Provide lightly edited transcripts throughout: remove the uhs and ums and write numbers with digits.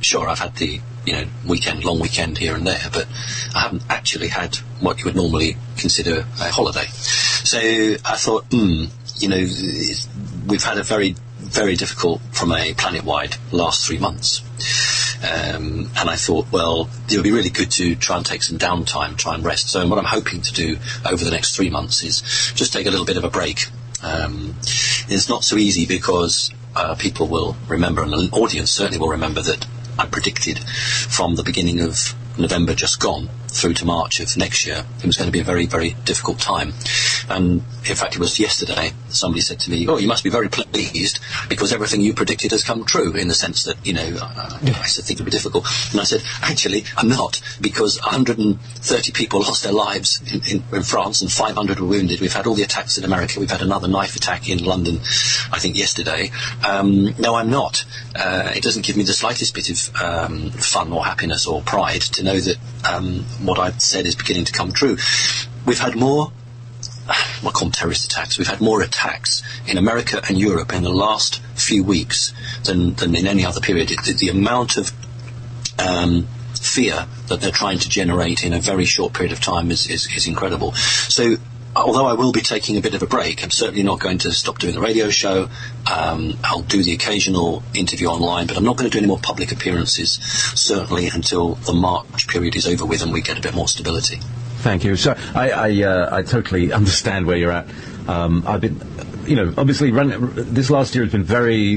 sure, I've had the, long weekend here and there, but I haven't actually had what you would normally consider a holiday. So I thought, we've had a very, very difficult, from a planet-wide, last 3 months. And I thought, well, it would be really good to try and take some downtime, try and rest. So what I'm hoping to do over the next 3 months is just take a little bit of a break. It's not so easy because people will remember, and the audience certainly will remember, that I predicted from the beginning of November just gone through to March of next year it was going to be a very, very difficult time. And in fact, it was yesterday somebody said to me, "Oh, you must be very pleased because everything you predicted has come true," in the sense that, I said, think it would be difficult. And I said, actually, I'm not, because 130 people lost their lives in France and 500 were wounded. We've had all the attacks in America. We've had another knife attack in London, I think, yesterday. No, I'm not. It doesn't give me the slightest bit of fun or happiness or pride to know that what I've said is beginning to come true. We've had more, I call them terrorist attacks. We've had more attacks in America and Europe in the last few weeks than in any other period. The amount of fear that they're trying to generate in a very short period of time is incredible. So although I will be taking a bit of a break, I'm certainly not going to stop doing the radio show. I'll do the occasional interview online, but I'm not going to do any more public appearances, certainly until the March period is over with and we get a bit more stability. Thank you. So I totally understand where you're at. I've been, obviously this last year has been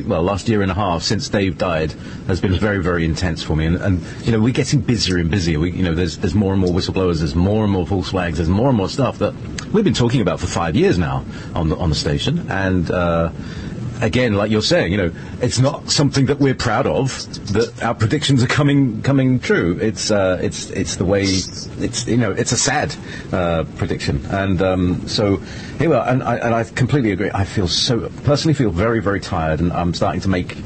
last year and a half since Dave died has been very, very intense for me. And we're getting busier and busier. There's more and more whistleblowers, there's more and more false flags, there's more and more stuff that we've been talking about for 5 years now on the station. And, again, like you're saying, it's not something that we're proud of, that our predictions are coming true. It's the way, it's a sad prediction. And so here we are, and I completely agree. I personally feel very, very tired, and I'm starting to make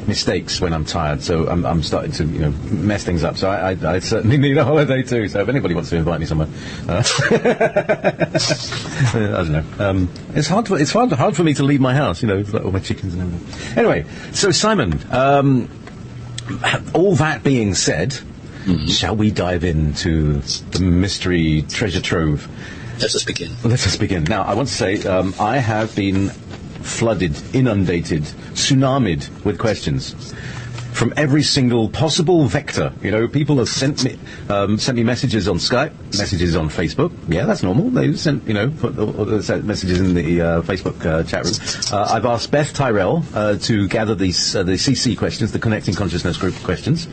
mistakes when I'm tired. So I'm starting to, mess things up. So I certainly need a holiday too. So if anybody wants to invite me somewhere, I don't know. It's hard for me to leave my house. Like all my chickens and everything. Anyway, so Simon, all that being said, shall we dive into the mystery treasure trove? Let us begin. Let us begin. Now, I want to say I have been flooded, inundated, tsunamied with questions from every single possible vector. People have sent me messages on Skype, messages on Facebook. Yeah, that's normal. They sent, sent messages in the Facebook chat room. I've asked Beth Tyrell to gather the CC questions, the Connecting Consciousness Group questions,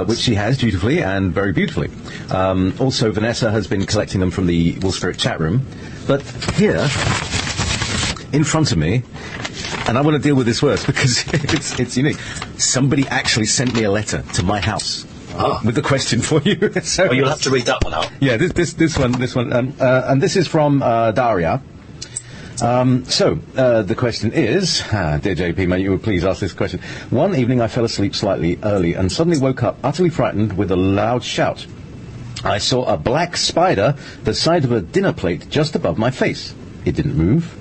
which she has dutifully and very beautifully. Also, Vanessa has been collecting them from the Will Spirit chat room. But here, in front of me, and I want to deal with this first because it's unique. Somebody actually sent me a letter to my house with the question for you. So, you'll have to read that one out. Yeah, this one, and this is from Daria. The question is, dear JP, may you please ask this question. One evening I fell asleep slightly early and suddenly woke up utterly frightened with a loud shout. I saw a black spider the size of a dinner plate just above my face. It didn't move.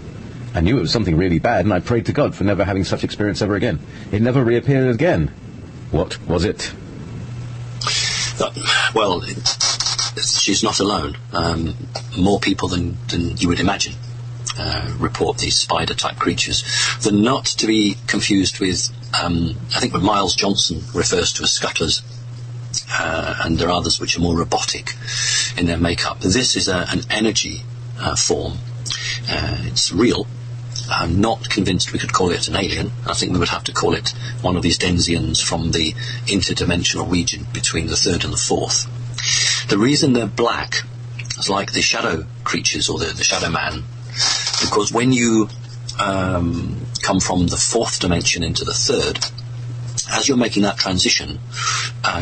I knew it was something really bad, and I prayed to God for never having such experience ever again. It never reappeared again. What was it? She's not alone. More people than you would imagine report these spider-type creatures. They're not to be confused with, I think what Miles Johnson refers to as scuttlers, and there are others which are more robotic in their makeup. This is an energy form. It's real. I'm not convinced we could call it an alien. I think we would have to call it one of these Denzians from the interdimensional region between the third and the fourth. The reason they're black is like the shadow creatures or the shadow man, because when you come from the fourth dimension into the third, as you're making that transition,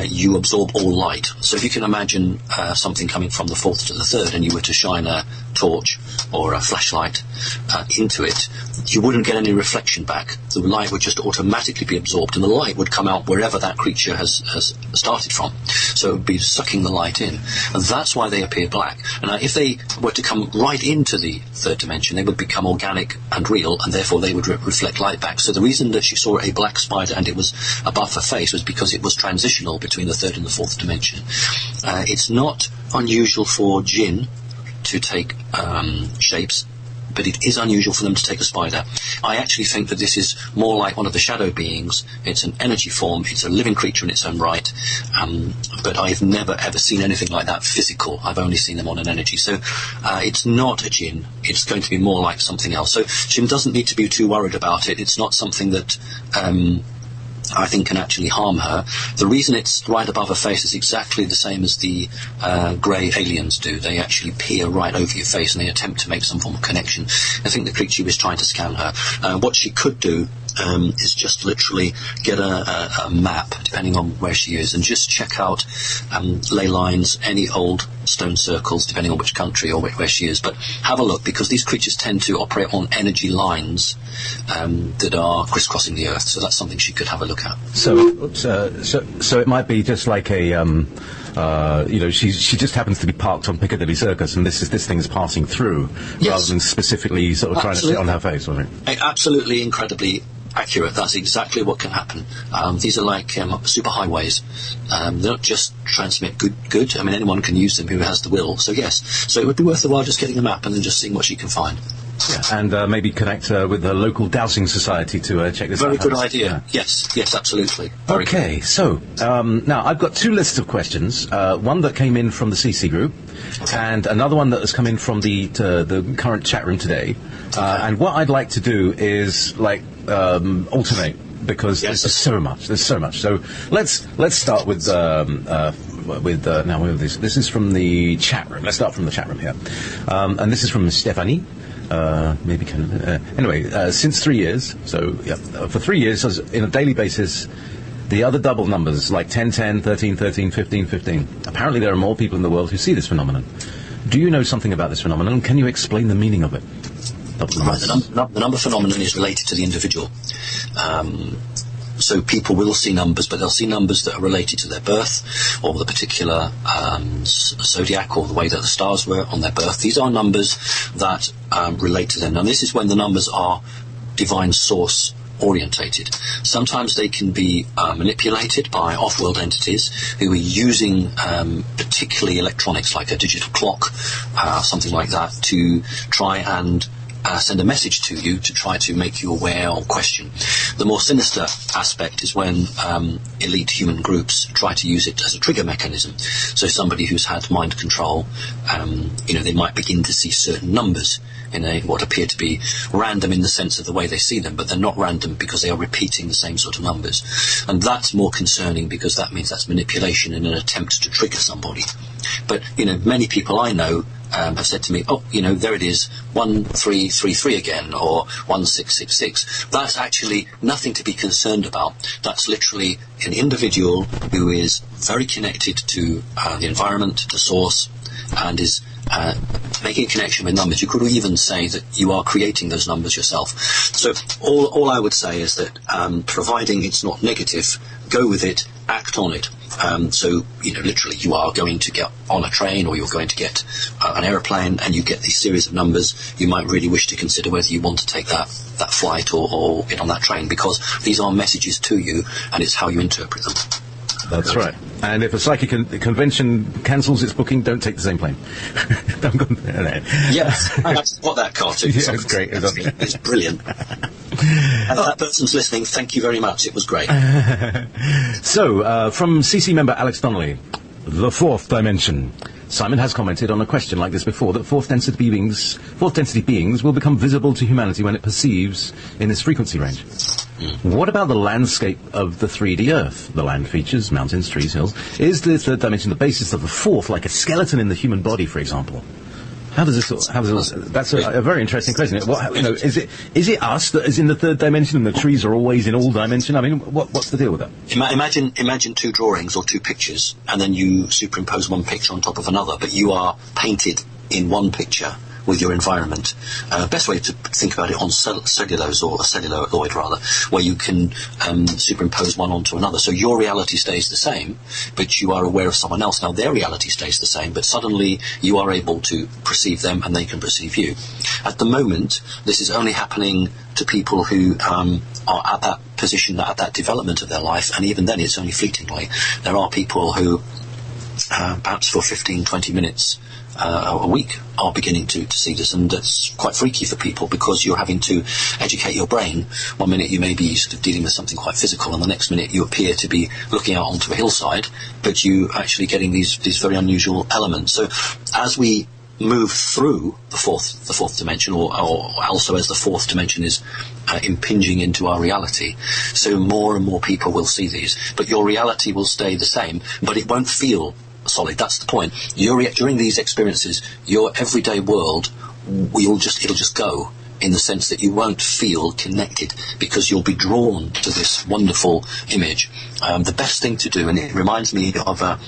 you absorb all light. So if you can imagine something coming from the fourth to the third and you were to shine a torch or a flashlight into it, you wouldn't get any reflection back. The light would just automatically be absorbed and the light would come out wherever that creature has started from. So it would be sucking the light in. And that's why they appear black. And if they were to come right into the third dimension, they would become organic and real, and therefore they would reflect light back. So the reason that she saw a black spider and it was above her face was because it was transitional between the third and the fourth dimension. It's not unusual for jinn to take shapes, but it is unusual for them to take a spider. I actually think that this is more like one of the shadow beings. It's an energy form, it's a living creature in its own right, but I've never ever seen anything like that physical. I've only seen them on an energy. So it's not a jinn, it's going to be more like something else. So Jim doesn't need to be too worried about it. It's not something that I think can actually harm her. The reason it's right above her face is exactly the same as the grey aliens do. They actually peer right over your face and they attempt to make some form of connection. I think the creature was trying to scan her. What she could do is just literally get a map, depending on where she is, and just check out ley lines, any old stone circles, depending on which country or where she is. But have a look, because these creatures tend to operate on energy lines that are crisscrossing the Earth. So that's something she could have a look at. So it might be just like a, she just happens to be parked on Piccadilly Circus, and this thing's passing through, yes, rather than specifically sort of trying to sit on her face, wasn't it? Absolutely, incredibly accurate. That's exactly what can happen. These are like super highways. They don't just transmit good. I mean, anyone can use them who has the will. So yes, so it would be worth a while just getting a map and then just seeing what she can find. Yeah, and maybe connect with the local dowsing society to check this out. Very good idea. Yeah. Yes, absolutely. Okay, so now I've got two lists of questions. One that came in from the CC group, and another one that has come in from the current chat room today. And what I'd like to do is alternate, because there's so much. So let's start with now this is from the chat room. Let's start from the chat room here, and this is from Stephanie. Since 3 years, for 3 years, in a daily basis, the other double numbers, like 10, 10, 13, 13, 15, 15. Apparently there are more people in the world who see this phenomenon. Do you know something about this phenomenon? Can you explain the meaning of it? Right, the number phenomenon is related to the individual. So people will see numbers, but they'll see numbers that are related to their birth, or the particular zodiac, or the way that the stars were on their birth. These are numbers that relate to them. Now, this is when the numbers are divine source orientated. Sometimes they can be manipulated by off-world entities who are using particularly electronics like a digital clock, something like that, to try and send a message to you to try to make you aware or question. The more sinister aspect is when elite human groups try to use it as a trigger mechanism. So somebody who's had mind control, they might begin to see certain numbers in what appear to be random in the sense of the way they see them, but they're not random because they are repeating the same sort of numbers. And that's more concerning, because that means that's manipulation in an attempt to trigger somebody. But, many people I know have said to me, there it is, 1333 again, or 1666. That's actually nothing to be concerned about. That's literally an individual who is very connected to the environment, the source, and is making a connection with numbers. You could even say that you are creating those numbers yourself. So all I would say is that providing it's not negative, go with it, act on it. Literally you are going to get on a train, or you're going to get an aeroplane, and you get these series of numbers. You might really wish to consider whether you want to take that flight or get on that train, because these are messages to you, and it's how you interpret them. That's right. And if a psychic convention cancels its booking, don't take the same plane. Yes, I got that cartoon. Yeah, it's great. It's brilliant. And that person's listening, thank you very much. It was great. So, from CC member Alex Donnelly, the fourth dimension. Simon has commented on a question like this before, that fourth density beings will become visible to humanity when it perceives in this frequency range. What about the landscape of the 3D Earth? The land features, mountains, trees, hills. Is the third dimension the basis of the fourth, like a skeleton in the human body, for example? That's a very interesting question. Is it us that is in the third dimension and the trees are always in all dimension? I mean, what's the deal with that? Imagine two drawings or two pictures, and then you superimpose one picture on top of another, but you are painted in one picture with your environment. Best way to think about it on cellulose, or a celluloid rather, where you can superimpose one onto another. So your reality stays the same, but you are aware of someone else. Now their reality stays the same, but suddenly you are able to perceive them and they can perceive you. At the moment, this is only happening to people who are at that position, at that development of their life, and even then it's only fleetingly. There are people who perhaps for 15, 20 minutes a week are beginning to see this, and it's quite freaky for people because you're having to educate your brain. One minute you may be sort of dealing with something quite physical, and the next minute you appear to be looking out onto a hillside, but you actually getting these very unusual elements. So as we move through the fourth dimension, or also as the fourth dimension is impinging into our reality, so more and more people will see these, but your reality will stay the same, but it won't feel solid. That's the point. During these experiences, your everyday world it'll just go, in the sense that you won't feel connected, because you'll be drawn to this wonderful image. The best thing to do, and it reminds me of a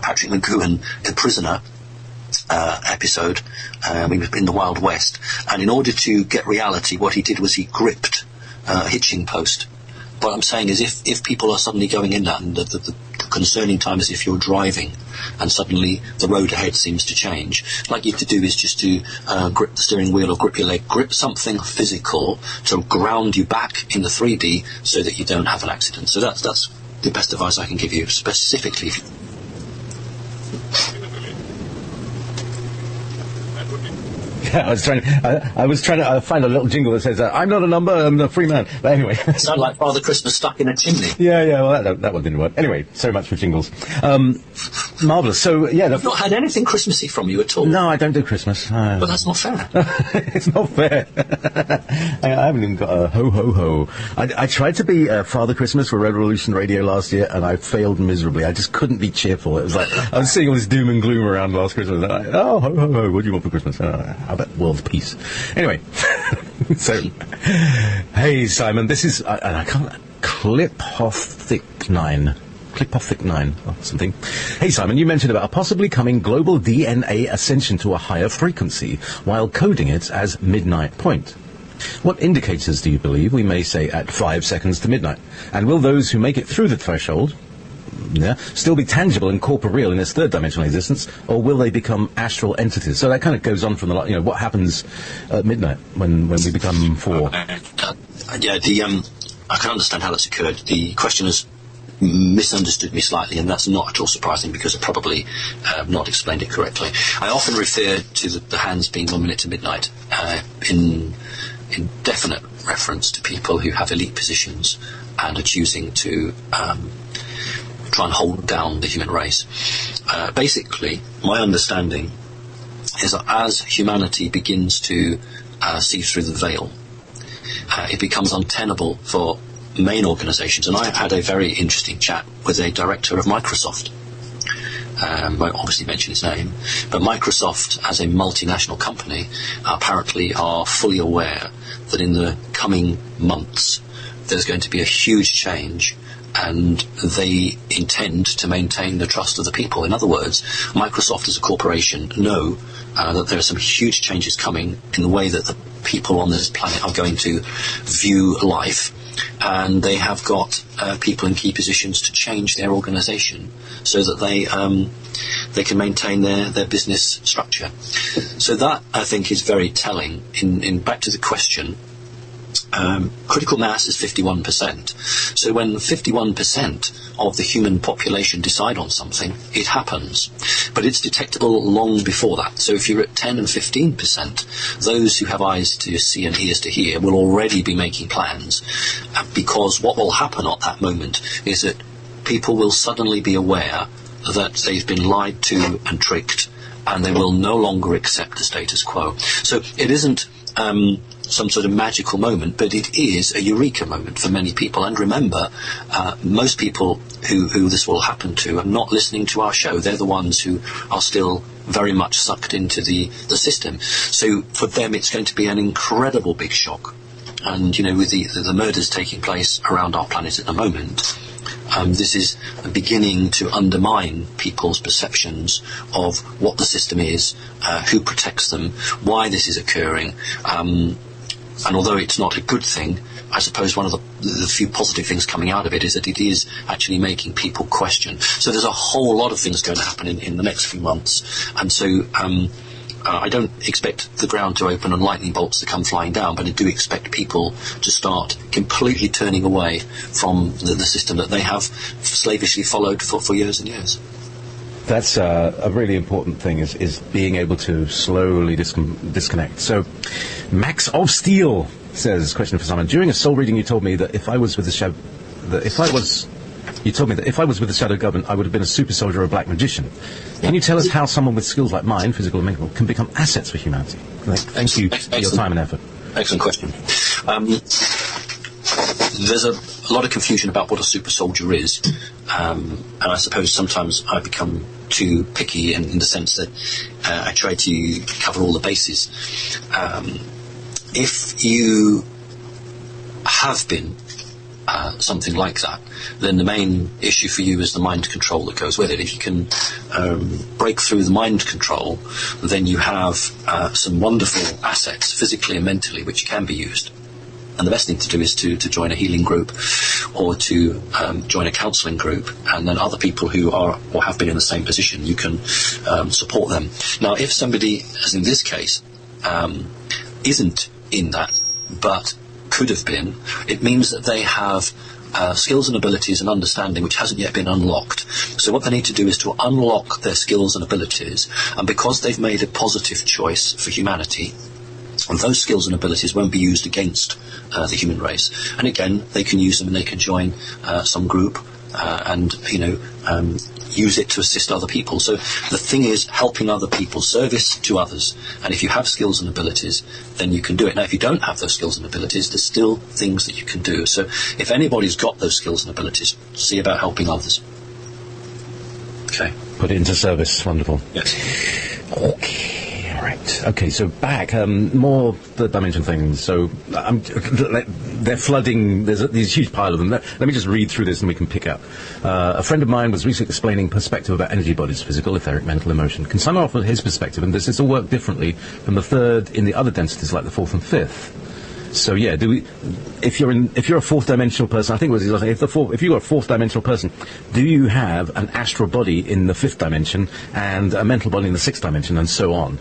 Patrick McGoohan, The Prisoner episode. He was in the Wild West, and in order to get reality, what he did was he gripped a hitching post. What I'm saying is, if people are suddenly going in that, and the concerning time is if you're driving and suddenly the road ahead seems to change, like you have to do is just to grip the steering wheel or grip your leg, grip something physical to ground you back in the 3D so that you don't have an accident. So that's the best advice I can give you, specifically if you... Yeah, I was trying to find a little jingle that says, "I'm not a number, I'm a free man." But anyway, sound like Father Christmas stuck in a chimney. Yeah. Well, that one didn't work. Anyway, so much for jingles. Marvellous. So yeah, I've not had anything Christmassy from you at all. No, I don't do Christmas. But that's not fair. It's not fair. I haven't even got a ho ho ho. I tried to be Father Christmas for Revolution Radio last year, and I failed miserably. I just couldn't be cheerful. It was like I was seeing all this doom and gloom around last Christmas. And oh, ho ho ho! What do you want for Christmas? How about world peace? Anyway, so hey Simon, this is and I can't Clipothic 9 or something. Hey Simon, you mentioned about a possibly coming global DNA ascension to a higher frequency while coding it as midnight point. What indicators do you believe we may say at 5 seconds to midnight? And will those who make it through the threshold still be tangible and corporeal in this third dimensional existence, or will they become astral entities? So that kind of goes on from the what happens at midnight when we become four. I can understand how that's occurred. The question has misunderstood me slightly, and that's not at all surprising because I probably not explained it correctly. I often refer to the hands being 1 minute to midnight in definite reference to people who have elite positions and are choosing to try and hold down the human race. Basically, my understanding is that as humanity begins to see through the veil, it becomes untenable for main organisations. And I had a very interesting chat with a director of Microsoft. I won't obviously mention his name, but Microsoft, as a multinational company, apparently are fully aware that in the coming months there's going to be a huge change, and they intend to maintain the trust of the people. In other words, Microsoft as a corporation know that there are some huge changes coming in the way that the people on this planet are going to view life, and they have got people in key positions to change their organisation so that they can maintain their business structure. So that, I think, is very telling. In back to the question, critical mass is 51%. So when 51% of the human population decide on something, it happens. But it's detectable long before that. So if you're at 10 and 15%, those who have eyes to see and ears to hear will already be making plans. Because what will happen at that moment is that people will suddenly be aware that they've been lied to and tricked, and they will no longer accept the status quo. So it isn't some sort of magical moment, but it is a eureka moment for many people. And remember, most people who this will happen to are not listening to our show. They're the ones who are still very much sucked into the system. So for them, it's going to be an incredible big shock. And, with the murders taking place around our planet at the moment, this is beginning to undermine people's perceptions of what the system is, who protects them, why this is occurring. And although it's not a good thing, I suppose one of the few positive things coming out of it is that it is actually making people question. So there's a whole lot of things going to happen in the next few months. And so I don't expect the ground to open and lightning bolts to come flying down, but I do expect people to start completely turning away from the system that they have slavishly followed for years and years. That's a really important thing, is being able to slowly disconnect. So, Max of Steel says, question for Simon. During a soul reading, you told me that if I was with the shadow, you told me that if I was with the shadow government, I would have been a super soldier or a black magician. Can you tell us how someone with skills like mine, physical and mental, can become assets for humanity? Thank you for your time and effort. Excellent question. There's a lot of confusion about what a super soldier is, and I suppose sometimes I become too picky in the sense that I try to cover all the bases. If you have been something like that, then the main issue for you is the mind control that goes with it. If you can break through the mind control, then you have some wonderful assets, physically and mentally, which can be used. And the best thing to do is to join a healing group or to join a counselling group, and then other people who are or have been in the same position, you can support them. Now, if somebody, as in this case, isn't in that, but could have been, it means that they have skills and abilities and understanding which hasn't yet been unlocked. So what they need to do is to unlock their skills and abilities, and because they've made a positive choice for humanity, those skills and abilities won't be used against the human race. And again, they can use them and they can join some group and use it to assist other people. So the thing is helping other people, service to others. And if you have skills and abilities, then you can do it. Now, if you don't have those skills and abilities, there's still things that you can do. So if anybody's got those skills and abilities, see about helping others. Okay. Put it into service. Wonderful. Yes. Okay. Right. Okay, so back, more the dimension things. So they're flooding, there's this huge pile of them. Let me just read through this and we can pick up. A friend of mine was recently explaining perspective about energy bodies, physical, etheric, mental, emotion. Can someone offer his perspective? And does this all work differently from the third in the other densities like the fourth and fifth? So yeah, if you're a fourth dimensional person, I think it was if you're a fourth dimensional person, do you have an astral body in the fifth dimension and a mental body in the sixth dimension, and so on?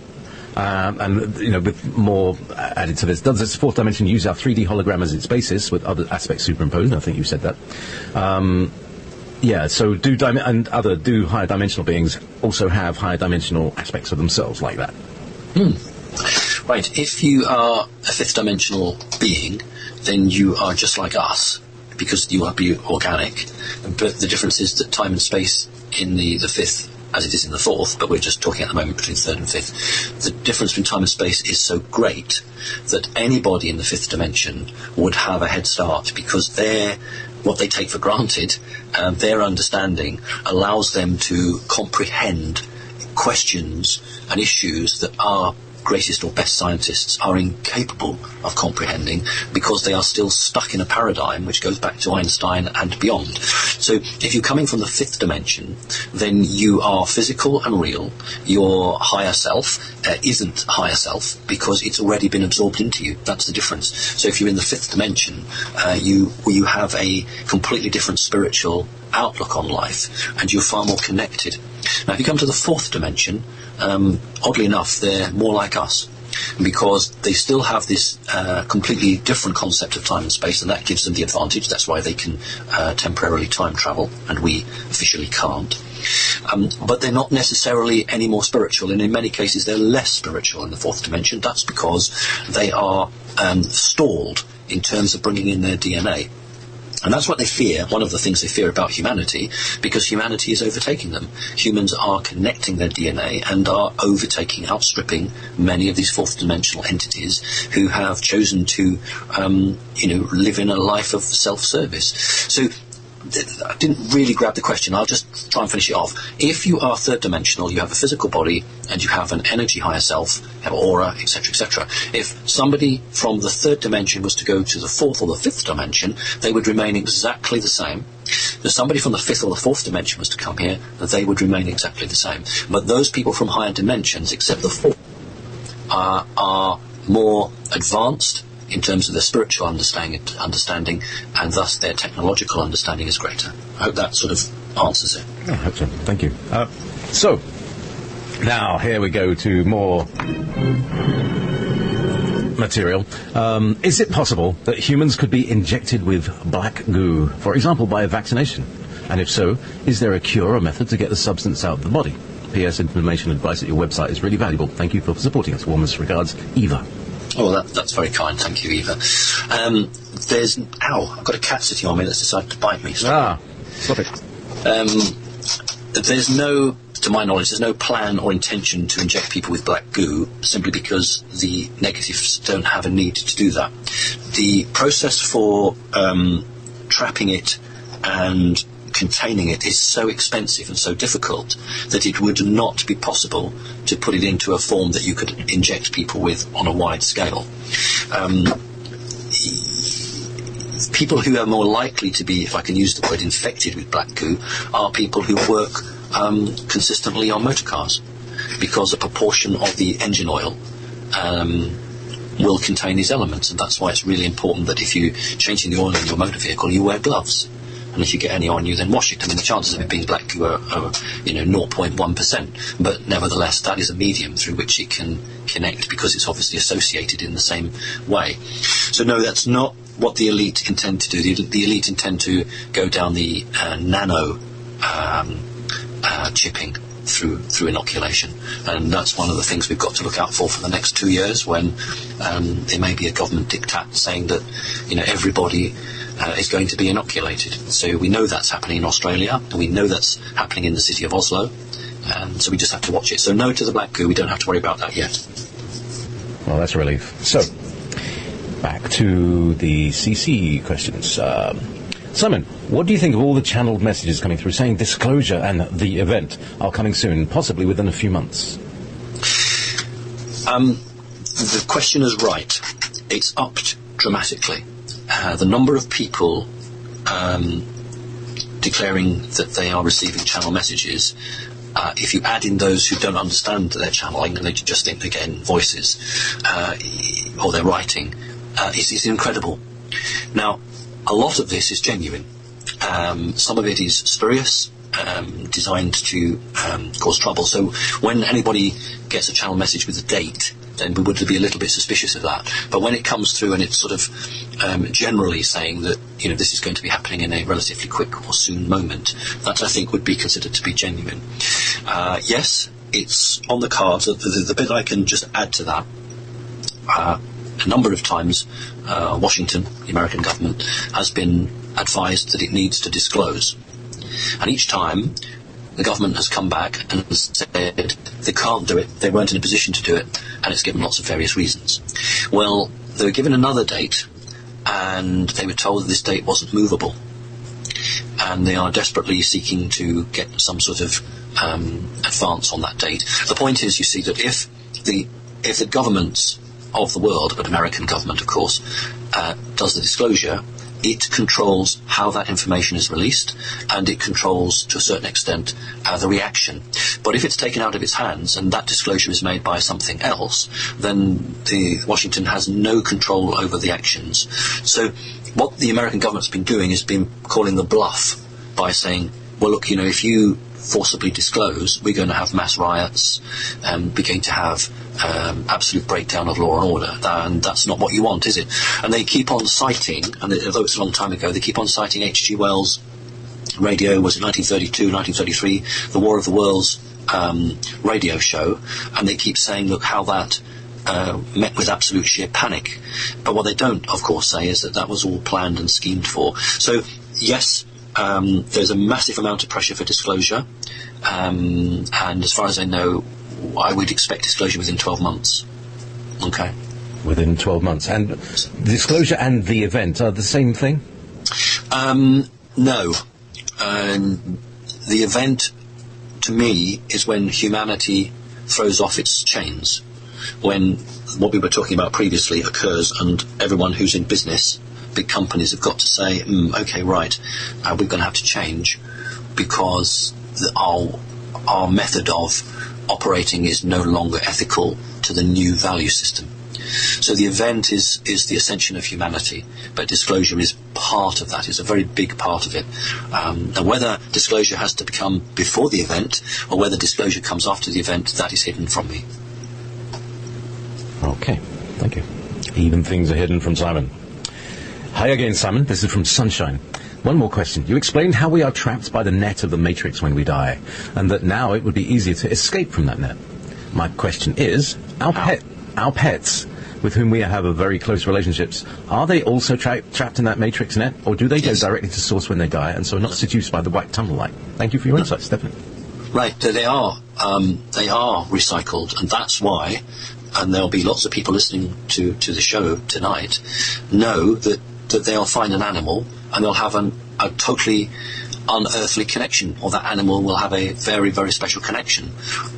And with more added to this, does this fourth dimension use our 3D hologram as its basis with other aspects superimposed? I think you said that. So do higher dimensional beings also have higher dimensional aspects of themselves like that? Right. If you are a fifth dimensional being, then you are just like us, because you are organic. But the difference is that time and space in the fifth, as it is in the fourth, but we're just talking at the moment between third and fifth, the difference between time and space is so great that anybody in the fifth dimension would have a head start, because what they take for granted, their understanding allows them to comprehend questions and issues that our greatest or best scientists are incapable of comprehending, because they are still stuck in a paradigm which goes back to Einstein and beyond. So if you're coming from the fifth dimension, then you are physical and real. Your higher self isn't higher self, because it's already been absorbed into you. That's the difference. So if you're in the fifth dimension, you have a completely different spiritual outlook on life, and you're far more connected. Now, if you come to the fourth dimension, oddly enough, they're more like us, because they still have this completely different concept of time and space, and that gives them the advantage. That's why they can temporarily time travel, and we officially can't. But they're not necessarily any more spiritual, and in many cases they're less spiritual in the fourth dimension. That's because they are stalled in terms of bringing in their DNA. And that's what they fear, one of the things they fear about humanity, because humanity is overtaking them. Humans are connecting their DNA and are outstripping many of these fourth dimensional entities who have chosen to, live in a life of self-service. So I didn't really grab the question. I'll just try and finish it off. If you are third dimensional, you have a physical body and you have an energy higher self, you have aura, etc., etc. If somebody from the third dimension was to go to the fourth or the fifth dimension, they would remain exactly the same. If somebody from the fifth or the fourth dimension was to come here, they would remain exactly the same. But those people from higher dimensions, except the fourth, are more advanced in terms of their spiritual understanding, and thus their technological understanding is greater. I hope that sort of answers it. I hope so. Thank you. So, now here we go to more material. Is it possible that humans could be injected with black goo, for example, by a vaccination? And if so, is there a cure or method to get the substance out of the body? P.S. Information advice at your website is really valuable. Thank you for supporting us. Warmest regards, Eva. Oh, that's very kind. Thank you, Eva. I've got a cat sitting on me that's decided to bite me. Stop it. There's no, to my knowledge, there's no plan or intention to inject people with black goo, simply because the negatives don't have a need to do that. The process for trapping it and containing it is so expensive and so difficult that it would not be possible to put it into a form that you could inject people with on a wide scale. People who are more likely to be, if I can use the word, infected with black goo are people who work consistently on motor cars, because a proportion of the engine oil will contain these elements, and that's why it's really important that if you're changing the oil in your motor vehicle, you wear gloves. And if you get any on you, then wash it. I mean, the chances of it being black goo are 0.1%. But nevertheless, that is a medium through which it can connect, because it's obviously associated in the same way. So no, that's not what the elite intend to do. The elite intend to go down the nano chipping through inoculation, and that's one of the things we've got to look out for the next 2 years, when there may be a government diktat saying that everybody is going to be inoculated. So we know that's happening in Australia, and we know that's happening in the city of Oslo, and so we just have to watch it. So no to the black goo, we don't have to worry about that yet. Well, that's a relief. So, back to the CC questions. Simon, what do you think of all the channeled messages coming through saying disclosure and the event are coming soon, possibly within a few months? The question is right. It's upped dramatically. The number of people declaring that they are receiving channel messages, if you add in those who don't understand that they're channeling and they just think they're getting voices or they're writing, is incredible. Now, a lot of this is genuine. Some of it is spurious, designed to cause trouble. So when anybody gets a channel message with a date, then we would be a little bit suspicious of that. But when it comes through and it's sort of generally saying that this is going to be happening in a relatively quick or soon moment, that I think would be considered to be genuine. Yes, it's on the cards. The bit I can just add to that, a number of times Washington, the American government, has been advised that it needs to disclose. And each time the government has come back and said they can't do it, they weren't in a position to do it, and it's given lots of various reasons. Well, they were given another date, and they were told that this date wasn't movable. And they are desperately seeking to get some sort of advance on that date. The point is, you see, that if the governments of the world, but American government, of course, does the disclosure, it controls how that information is released, and it controls, to a certain extent, the reaction. But if it's taken out of its hands and that disclosure is made by something else, then Washington has no control over the actions. So what the American government's been doing is been calling the bluff by saying, well, look, if you forcibly disclose, we're going to have mass riots, and we're going to have absolute breakdown of law and order, and that's not what you want, is it? And they keep on citing, and although it's a long time ago, they keep on citing H.G. Wells' radio, was it 1932, 1933, the War of the Worlds radio show, and they keep saying, look, how that met with absolute sheer panic. But what they don't, of course, say is that was all planned and schemed for. So, yes, there's a massive amount of pressure for disclosure, and as far as I know, I would expect disclosure within 12 months. Okay. Within 12 months. And disclosure and the event are the same thing? No. The event, to me, is when humanity throws off its chains. When what we were talking about previously occurs and everyone who's in business, big companies, have got to say, okay, right, we're going to have to change because our method of operating is no longer ethical to the new value system. So the event is the ascension of humanity, but disclosure is part of that, is a very big part of it. And whether disclosure has to become before the event or whether disclosure comes after the event, that is hidden from me. Okay, thank you. Even things are hidden from Simon. Hi again, Simon. This is from Sunshine. One more question. You explained how we are trapped by the net of the matrix when we die, and that now it would be easier to escape from that net. My question is, our pets, with whom we have a very close relationships, are they also trapped in that matrix net, or do they go directly to source when they die, and so are not seduced by the white tunnel light? Thank you for your insights, Stephanie. Right, they are recycled, and that's why, and there'll be lots of people listening to the show tonight, know that they'll find an animal and they'll have a totally unearthly connection, or that animal will have a very, very special connection,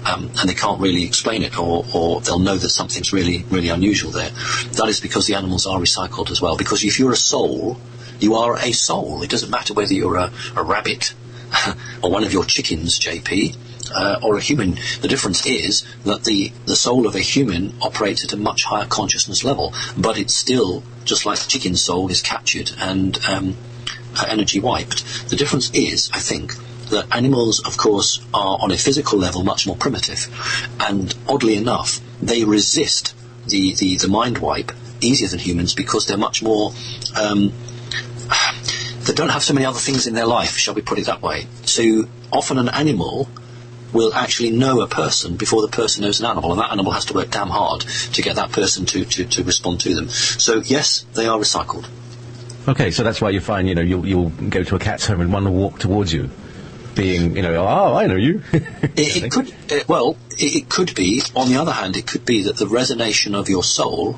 and they can't really explain it, or they'll know that something's really, really unusual there. That is because the animals are recycled as well, because if you're a soul, you are a soul. It doesn't matter whether you're a rabbit or one of your chickens, JP, or a human. The difference is that the soul of a human operates at a much higher consciousness level, but it's still, just like the chicken soul, is captured and energy wiped. The difference is, I think, that animals, of course, are on a physical level much more primitive, and oddly enough, they resist the mind wipe easier than humans because they're much more... they don't have so many other things in their life, shall we put it that way. So often an animal will actually know a person before the person knows an animal, and that animal has to work damn hard to get that person to respond to them. So yes, they are recycled. Okay, so that's why you find, you'll go to a cat's home and one will walk towards you, being, oh, I know you. It could be. On the other hand, it could be that the resonation of your soul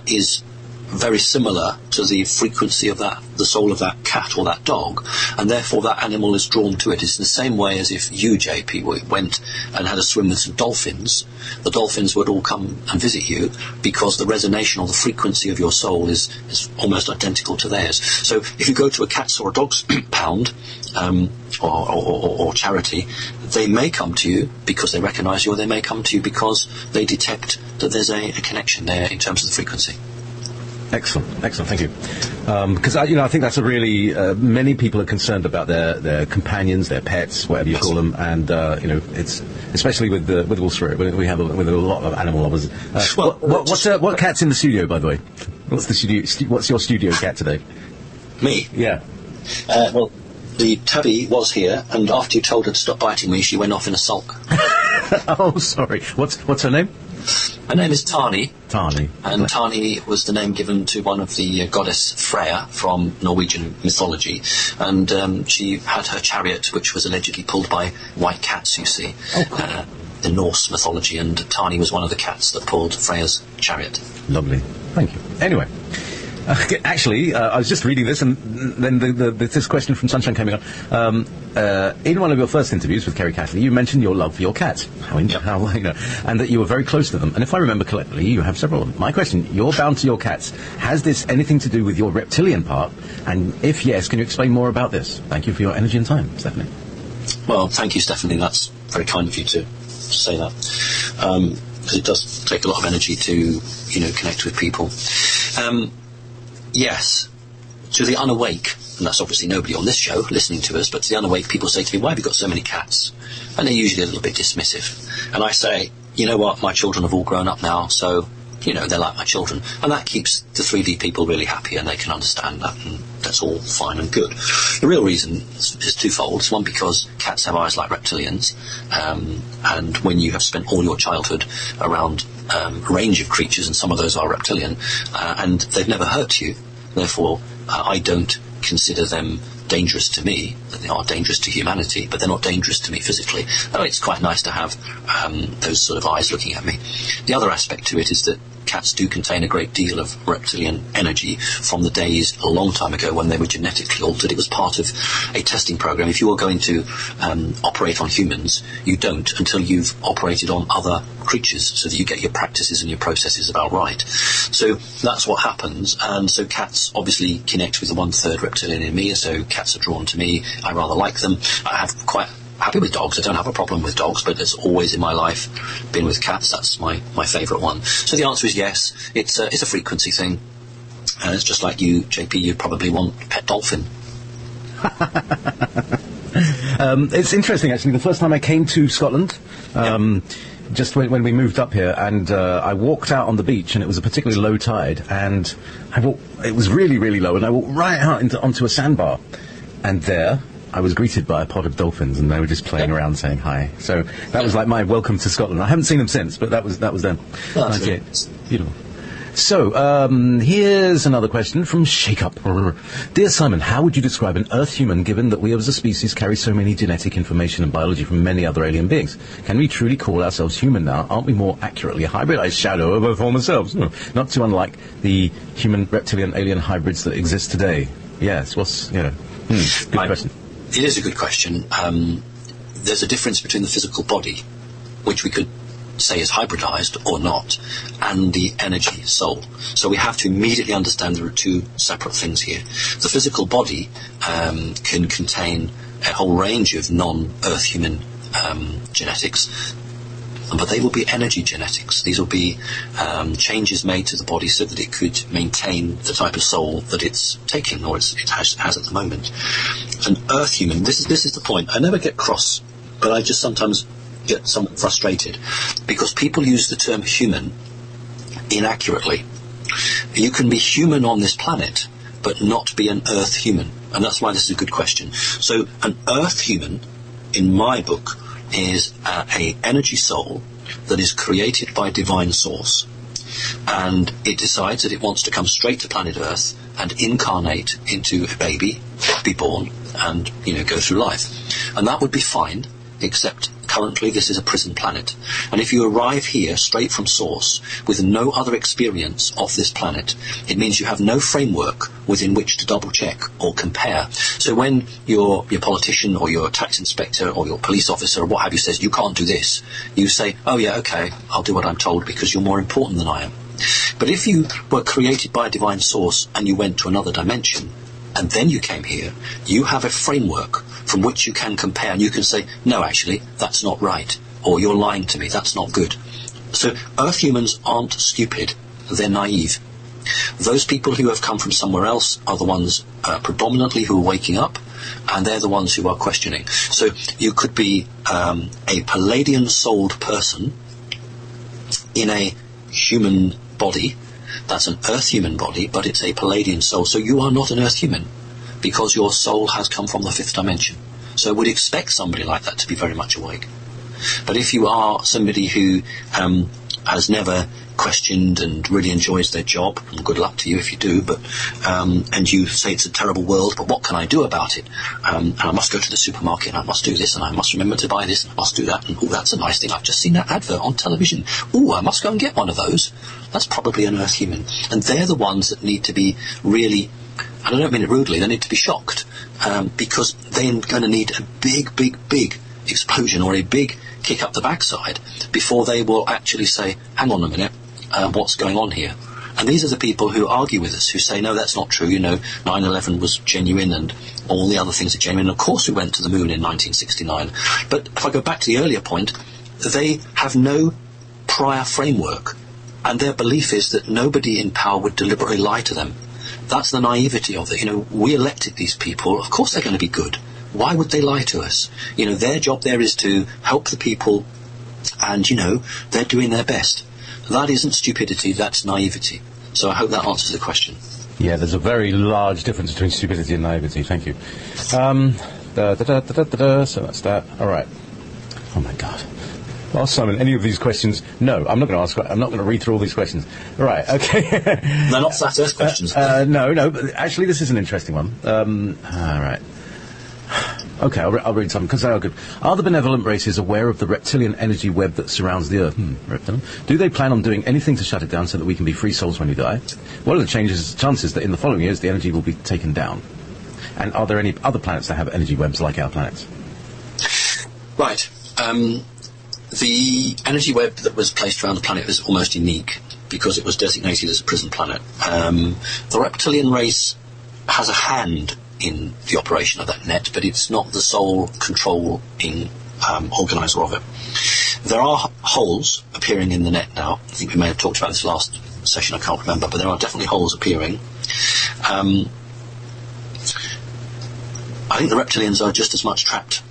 is very similar to the frequency of the soul of that cat or that dog, and therefore that animal is drawn to it. It's in the same way as if you, JP, went and had a swim with some dolphins. The dolphins would all come and visit you because the resonation or the frequency of your soul is almost identical to theirs. So if you go to a cat's or a dog's pound or charity, they may come to you because they recognise you, or they may come to you because they detect that there's a connection there in terms of the frequency. Excellent, thank you. Because I think that's a really many people are concerned about their companions, their pets, whatever you call them, and it's especially with Will Spirit. We have with a lot of animal lovers. What cat's in the studio, by the way? What's your studio cat today? Me? Yeah. Well, the tabby was here, and after you told her to stop biting me, she went off in a sulk. Oh, sorry. What's her name? Her name is Tani. Tani. And Tani was the name given to one of the goddess Freya from Norwegian mythology. And she had her chariot, which was allegedly pulled by white cats, you see. Oh, cool. The Norse mythology. And Tani was one of the cats that pulled Freya's chariot. Lovely. Thank you. Anyway. Actually, I was just reading this, and then this question from Sunshine came on. In one of your first interviews with Kerry Catley, you mentioned your love for your cats, and that you were very close to them. And if I remember correctly, you have several of them. My question: you're bound to your cats. Has this anything to do with your reptilian part? And if yes, can you explain more about this? Thank you for your energy and time, Stephanie. Well, thank you, Stephanie. That's very kind of you to say that, because it does take a lot of energy to connect with people. Yes, to the unawake, and that's obviously nobody on this show listening to us, but to the unawake, people say to me, why have you got so many cats? And they're usually a little bit dismissive. And I say, you know what, my children have all grown up now, so, they're like my children. And that keeps the 3D people really happy, and they can understand that, and that's all fine and good. The real reason is twofold. It's one, because cats have eyes like reptilians, and when you have spent all your childhood around a range of creatures, and some of those are reptilian, and they've never hurt you, therefore I don't consider them dangerous to me. That they are dangerous to humanity, but they're not dangerous to me physically. It's quite nice to have those sort of eyes looking at me. The other aspect to it is that cats do contain a great deal of reptilian energy from the days a long time ago when they were genetically altered. It was part of a testing program. If you are going to operate on humans, you don't until you've operated on other creatures, so that you get your practices and your processes about right. So that's what happens, and so cats obviously connect with the 1/3 reptilian in me, so cats are drawn to me. I rather like them. I have quite happy with dogs. I don't have a problem with dogs, but it's always in my life been with cats. That's my favourite one. So the answer is yes. It's a frequency thing. And it's just like you, JP, you'd probably want a pet dolphin. It's interesting, actually. The first time I came to Scotland, just when we moved up here, and I walked out on the beach, and it was a particularly low tide, and it was really, really low, and I walked right out onto a sandbar, and there I was greeted by a pod of dolphins, and they were just playing around saying hi. So that was like my welcome to Scotland. I haven't seen them since, but that was then. Oh, that's beautiful. So, here's another question from Shake Up. Dear Simon, how would you describe an Earth human given that we as a species carry so many genetic information and biology from many other alien beings? Can we truly call ourselves human now? Aren't we more accurately a hybridized shadow of our former selves? No, not too unlike the human, reptilian, alien hybrids that exist today. Yes, good question. It is a good question. There's a difference between the physical body, which we could say is hybridized or not, and the energy soul. So we have to immediately understand there are two separate things here. The physical body can contain a whole range of non-Earth human genetics, but they will be energy genetics. These will be changes made to the body so that it could maintain the type of soul that it's taking, or it has at the moment. An Earth human, this is the point. I never get cross, but I just sometimes get somewhat frustrated because people use the term human inaccurately. You can be human on this planet but not be an Earth human, and that's why this is a good question. So an Earth human, in my book, is a energy soul that is created by divine source, and it decides that it wants to come straight to planet Earth and incarnate into a baby, be born, and go through life, and that would be fine, except currently this is a prison planet, and if you arrive here straight from source with no other experience of this planet, it means you have no framework within which to double check or compare. So when your politician or your tax inspector or your police officer or what have you says you can't do this, you say, oh yeah, okay, I'll do what I'm told because you're more important than I am. But if you were created by a divine source and you went to another dimension and then you came here, you have a framework from which you can compare, and you can say, no, actually, that's not right, or you're lying to me, that's not good. So Earth humans aren't stupid, they're naive. Those people who have come from somewhere else are the ones predominantly who are waking up, and they're the ones who are questioning. So you could be a Palladian-souled person in a human body. That's an Earth human body, but it's a Palladian soul. So you are not an Earth human, because your soul has come from the fifth dimension. So I would expect somebody like that to be very much awake. But if you are somebody who has never questioned and really enjoys their job, and good luck to you if you do, but and you say it's a terrible world, but what can I do about it? And I must go to the supermarket, and I must do this, and I must remember to buy this, and I must do that, and oh, that's a nice thing, I've just seen that advert on television. Oh, I must go and get one of those. That's probably an Earth human. And they're the ones that need to be really, and I don't mean it rudely, they need to be shocked, because they're going to need a big, big, big explosion or a big kick up the backside before they will actually say, hang on a minute, what's going on here? And these are the people who argue with us, who say, no, that's not true, 9/11 was genuine and all the other things are genuine. Of course we went to the moon in 1969. But if I go back to the earlier point, they have no prior framework, and their belief is that nobody in power would deliberately lie to them. That's the naivety of it. We elected these people, of course they're going to be good. Why would they lie to us? Their job there is to help the people, and, they're doing their best. That isn't stupidity, that's naivety. So I hope that answers the question. Yeah, there's a very large difference between stupidity and naivety. Thank you. So that's that. All right. Oh, my God. Well, Simon, any of these questions? No, I'm not going to ask. I'm not going to read through all these questions. Right, okay. They're not flat Earth questions. No, but actually this is an interesting one. All right. Okay, I'll read some, because they are good. Are the benevolent races aware of the reptilian energy web that surrounds the Earth? Reptilian. Do they plan on doing anything to shut it down so that we can be free souls when we die? What are the chances that in the following years the energy will be taken down? And are there any other planets that have energy webs like our planets? Right. The energy web that was placed around the planet is almost unique because it was designated as a prison planet. The reptilian race has a hand in the operation of that net, but it's not the sole controlling organiser of it. There are holes appearing in the net now. I think we may have talked about this last session, I can't remember, but there are definitely holes appearing. I think the reptilians are just as much trapped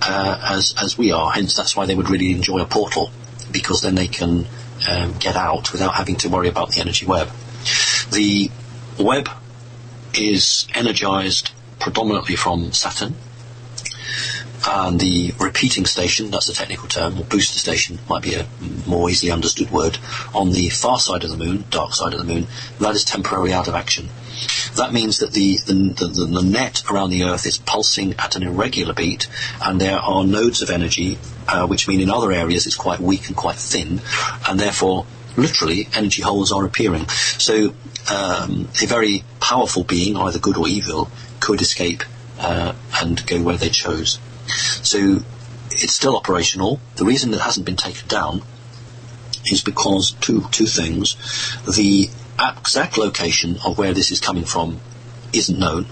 as we are, hence that's why they would really enjoy a portal, because then they can get out without having to worry about the energy web. The web is energised predominantly from Saturn, and the repeating station, that's the technical term, or booster station might be a more easily understood word, on the far side of the moon, dark side of the moon, that is temporarily out of action. That means that the net around the Earth is pulsing at an irregular beat, and there are nodes of energy, which mean in other areas it's quite weak and quite thin, and therefore, literally, energy holes are appearing. So a very powerful being, either good or evil, could escape and go where they chose. So it's still operational. The reason it hasn't been taken down is because two things. The exact location of where this is coming from isn't known,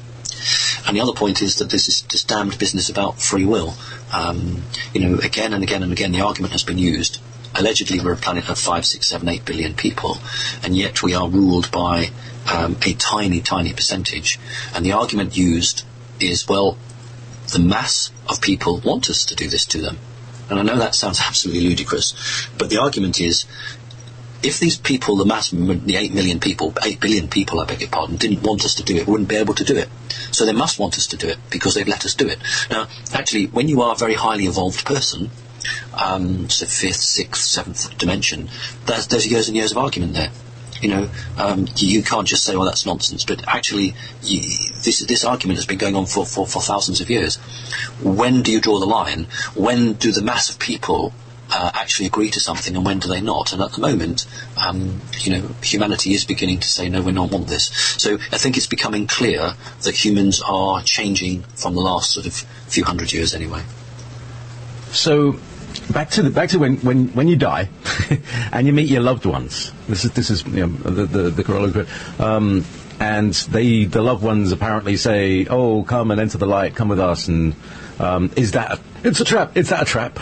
and the other point is that this is this damned business about free will. Again and again and again the argument has been used. Allegedly we're a planet of 5, 6, 7, 8 billion people, and yet we are ruled by a tiny percentage, and the argument used is, well, the mass of people want us to do this to them. And I know that sounds absolutely ludicrous, but the argument is, if these people, the mass, the 8 billion people, I beg your pardon, didn't want us to do it, wouldn't be able to do it. So they must want us to do it, because they've let us do it. Now, actually, when you are a very highly evolved person, so 5th, 6th, 7th dimension, there's years and years of argument there. You can't just say, well, that's nonsense, but actually this argument has been going on for thousands of years. When do you draw the line? When do the mass of people actually agree to something, and when do they not? And at the moment, humanity is beginning to say, no, we don't want this. So I think it's becoming clear that humans are changing from the last sort of few hundred years anyway. So back to when you die and you meet your loved ones. This is the corollary. And the loved ones apparently say, "Oh, come and enter the light. Come with us." And it's a trap. Is that a trap?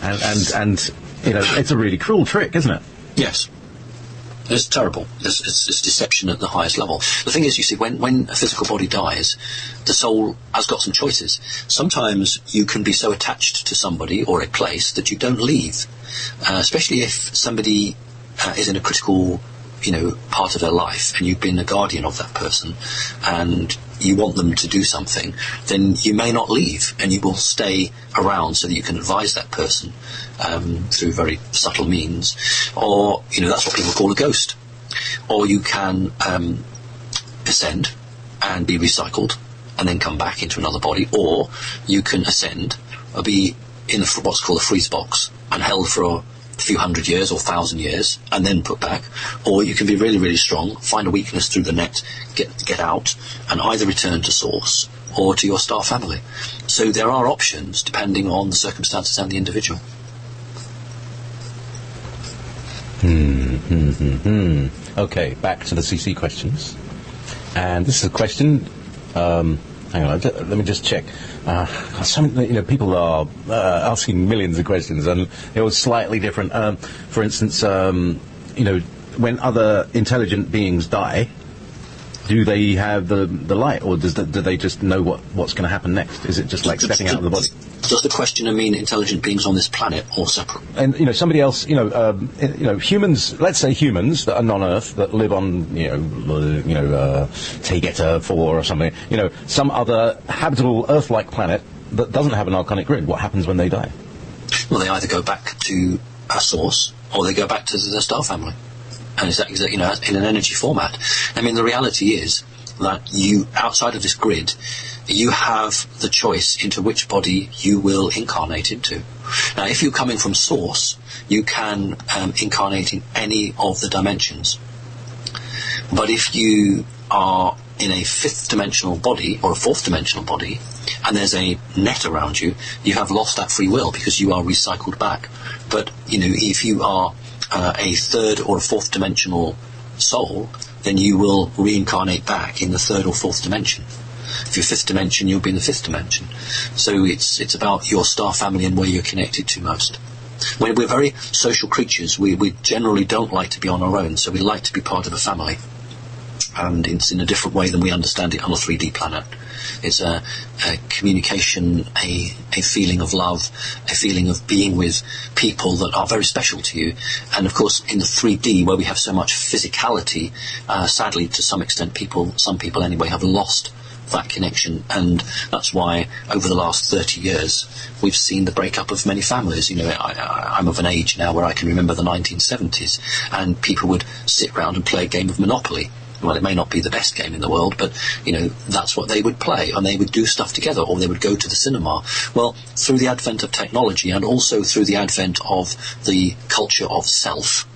And it's a really cruel trick, isn't it? Yes. It's terrible. It's deception at the highest level. The thing is, you see, when a physical body dies, the soul has got some choices. Sometimes you can be so attached to somebody or a place that you don't leave, especially if somebody is in a critical, part of their life, and you've been a guardian of that person, and you want them to do something, then you may not leave, and you will stay around so that you can advise that person through very subtle means. Or, that's what people call a ghost. Or you can ascend and be recycled and then come back into another body, or you can ascend or be in what's called a freeze box and held for a few hundred years or 1,000 years and then put back. Or you can be really, really strong, find a weakness through the net, get out, and either return to source or to your star family. So there are options depending on the circumstances and the individual. Okay, back to the CC questions. And this is a question. Hang on, let me just check. People are asking millions of questions, and it was slightly different. For instance, when other intelligent beings die, do they have the light, or do they just know what's going to happen next? Is it just like stepping out of the body? Does the questioner mean intelligent beings on this planet or separate? And somebody else, humans. Let's say humans that are non-Earth that live on, Tegeta 4 or something. Some other habitable Earth-like planet that doesn't have an archonic grid. What happens when they die? Well, they either go back to a source or they go back to the star family, and it's in an energy format. I mean, the reality is that you, outside of this grid, you have the choice into which body you will incarnate into. Now, if you're coming from source, you can incarnate in any of the dimensions. But if you are in a fifth dimensional body or a fourth dimensional body, and there's a net around you, you have lost that free will because you are recycled back. But, if you are a third or a fourth dimensional soul, then you will reincarnate back in the third or fourth dimension. If you're fifth dimension, you'll be in the fifth dimension. So it's about your star family and where you're connected to most. We're very social creatures. We generally don't like to be on our own, so we like to be part of a family. And it's in a different way than we understand it on a 3D planet. It's a communication, a feeling of love, a feeling of being with people that are very special to you. And of course, in the 3D, where we have so much physicality, sadly, to some extent, some people anyway, have lost that connection, and that's why over the last 30 years we've seen the breakup of many families. I'm of an age now where I can remember the 1970s, and people would sit round and play a game of Monopoly. Well, it may not be the best game in the world, but that's what they would play, and they would do stuff together, or they would go to the cinema. Well, through the advent of technology, and also through the advent of the culture of self,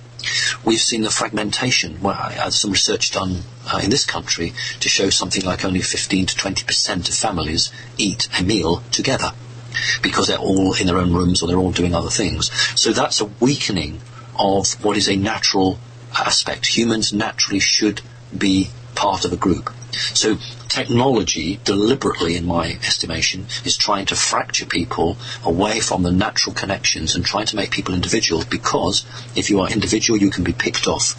we've seen the fragmentation. Well, I had some research done in this country to show something like only 15 to 20% of families eat a meal together because they're all in their own rooms or they're all doing other things. So that's a weakening of what is a natural aspect. Humans naturally should be part of a group. So technology, deliberately in my estimation, is trying to fracture people away from the natural connections and trying to make people individual, because if you are individual, you can be picked off.